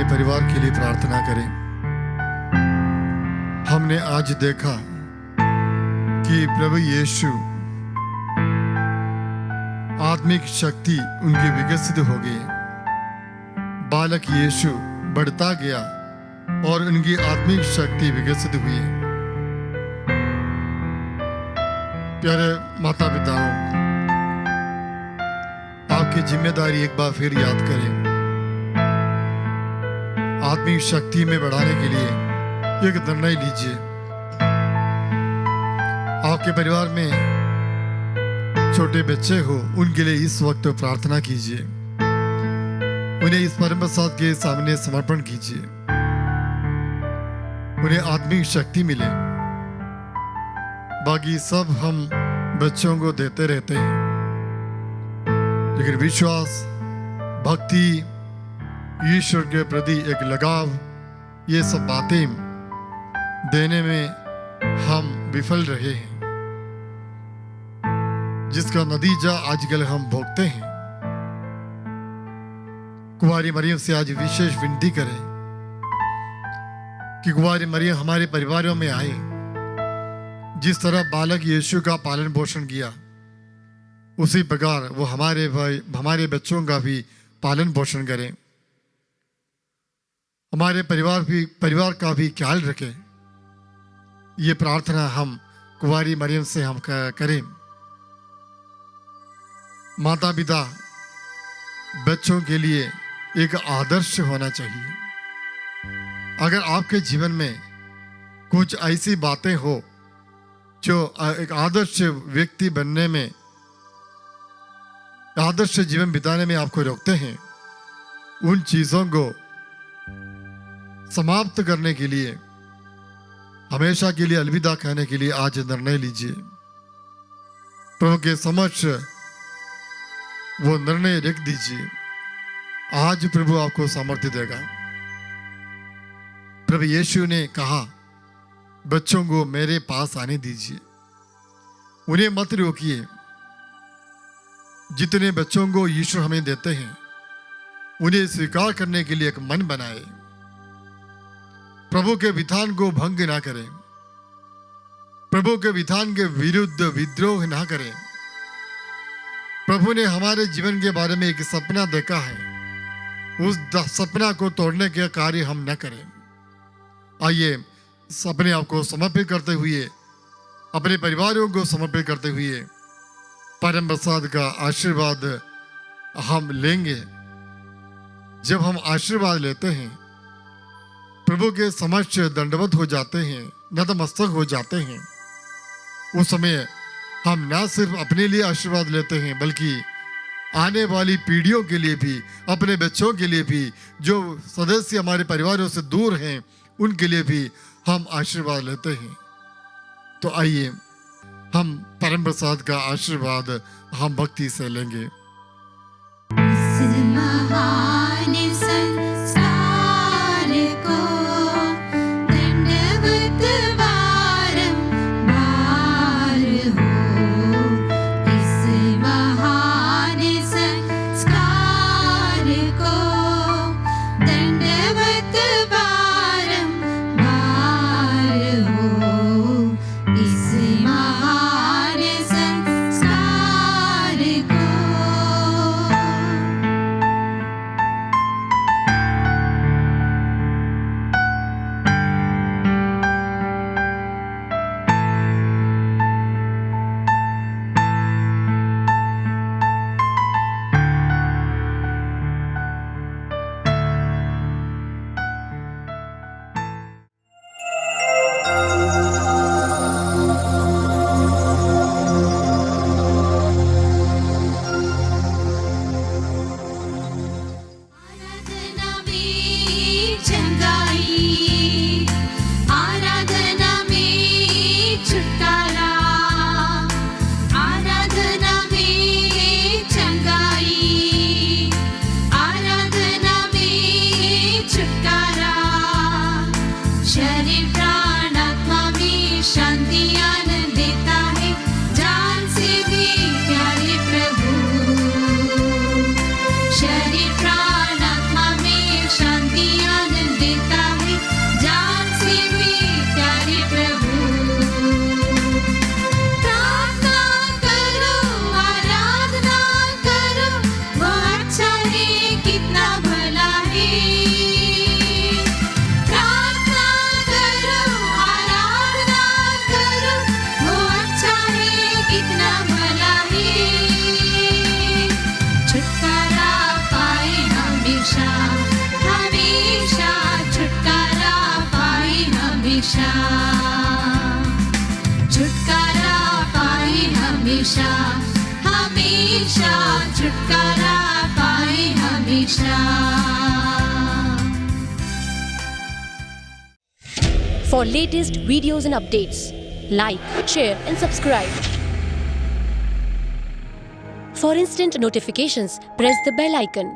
परिवार के लिए प्रार्थना करें। हमने आज देखा कि प्रभु यीशु आत्मिक शक्ति उनकी विकसित हो गई। बालक यीशु बढ़ता गया और उनकी आत्मिक शक्ति विकसित हुई। प्यारे माता पिताओं, आपकी जिम्मेदारी एक बार फिर याद करें। आत्मिक शक्ति में बढ़ाने के लिए एक निर्णय लीजिए। आपके परिवार में छोटे बच्चे हो, उनके लिए इस वक्त प्रार्थना कीजिए। उन्हें इस परम प्रसाद के सामने समर्पण कीजिए। उन्हें आत्मिक शक्ति मिले। बाकी सब हम बच्चों को देते रहते हैं, लेकिन विश्वास, भक्ति, ईश्वर के प्रति एक लगाव, ये सब बातें देने में हम विफल रहे हैं, जिसका नतीजा आजकल हम भोगते हैं। कुंवारी मरियम से आज विशेष विनती करें कि कुंवारी मरियम हमारे परिवारों में आए। जिस तरह बालक यीशु का पालन पोषण किया, उसी प्रकार वो हमारे बच्चों का भी पालन पोषण करें। हमारे परिवार का भी ख्याल रखें। ये प्रार्थना हम कुंवारी मरियम से हम करें। माता पिता बच्चों के लिए एक आदर्श होना चाहिए। अगर आपके जीवन में कुछ ऐसी बातें हो जो एक आदर्श व्यक्ति बनने में, आदर्श जीवन बिताने में आपको रोकते हैं, उन चीजों को समाप्त करने के लिए, हमेशा के लिए अलविदा कहने के लिए आज निर्णय लीजिए। प्रभु के समक्ष वो निर्णय रख दीजिए। आज प्रभु आपको सामर्थ्य देगा। प्रभु यीशु ने कहा, बच्चों को मेरे पास आने दीजिए, उन्हें मत रोकिए। जितने बच्चों को ईश्वर हमें देते हैं, उन्हें स्वीकार करने के लिए एक मन बनाए। प्रभु के विधान को भंग ना करें, प्रभु के विधान के विरुद्ध विद्रोह ना करें। प्रभु ने हमारे जीवन के बारे में एक सपना देखा है, उस सपना को तोड़ने के कार्य हम न करें। आइए अपने आप को समर्पित करते हुए, अपने परिवारों को समर्पित करते हुए परम प्रसाद का आशीर्वाद हम लेंगे। जब हम आशीर्वाद लेते हैं, प्रभु के समक्ष दंडवत हो जाते हैं, नतमस्तक हो जाते हैं, उस समय हम ना सिर्फ अपने लिए आशीर्वाद लेते हैं, बल्कि आने वाली पीढ़ियों के लिए भी, अपने बच्चों के लिए भी, जो सदस्य हमारे परिवारों से दूर हैं, उनके लिए भी हम आशीर्वाद लेते हैं। तो आइए हम परम प्रसाद का आशीर्वाद हम भक्ति से लेंगे। शरीर प्राण आत्मा में शांति हमेशा छुटकारा पाए हमेशा हमेशा छुटकारा पाए हमेशा For latest videos and updates, like, share and subscribe. For instant notifications, press the bell icon.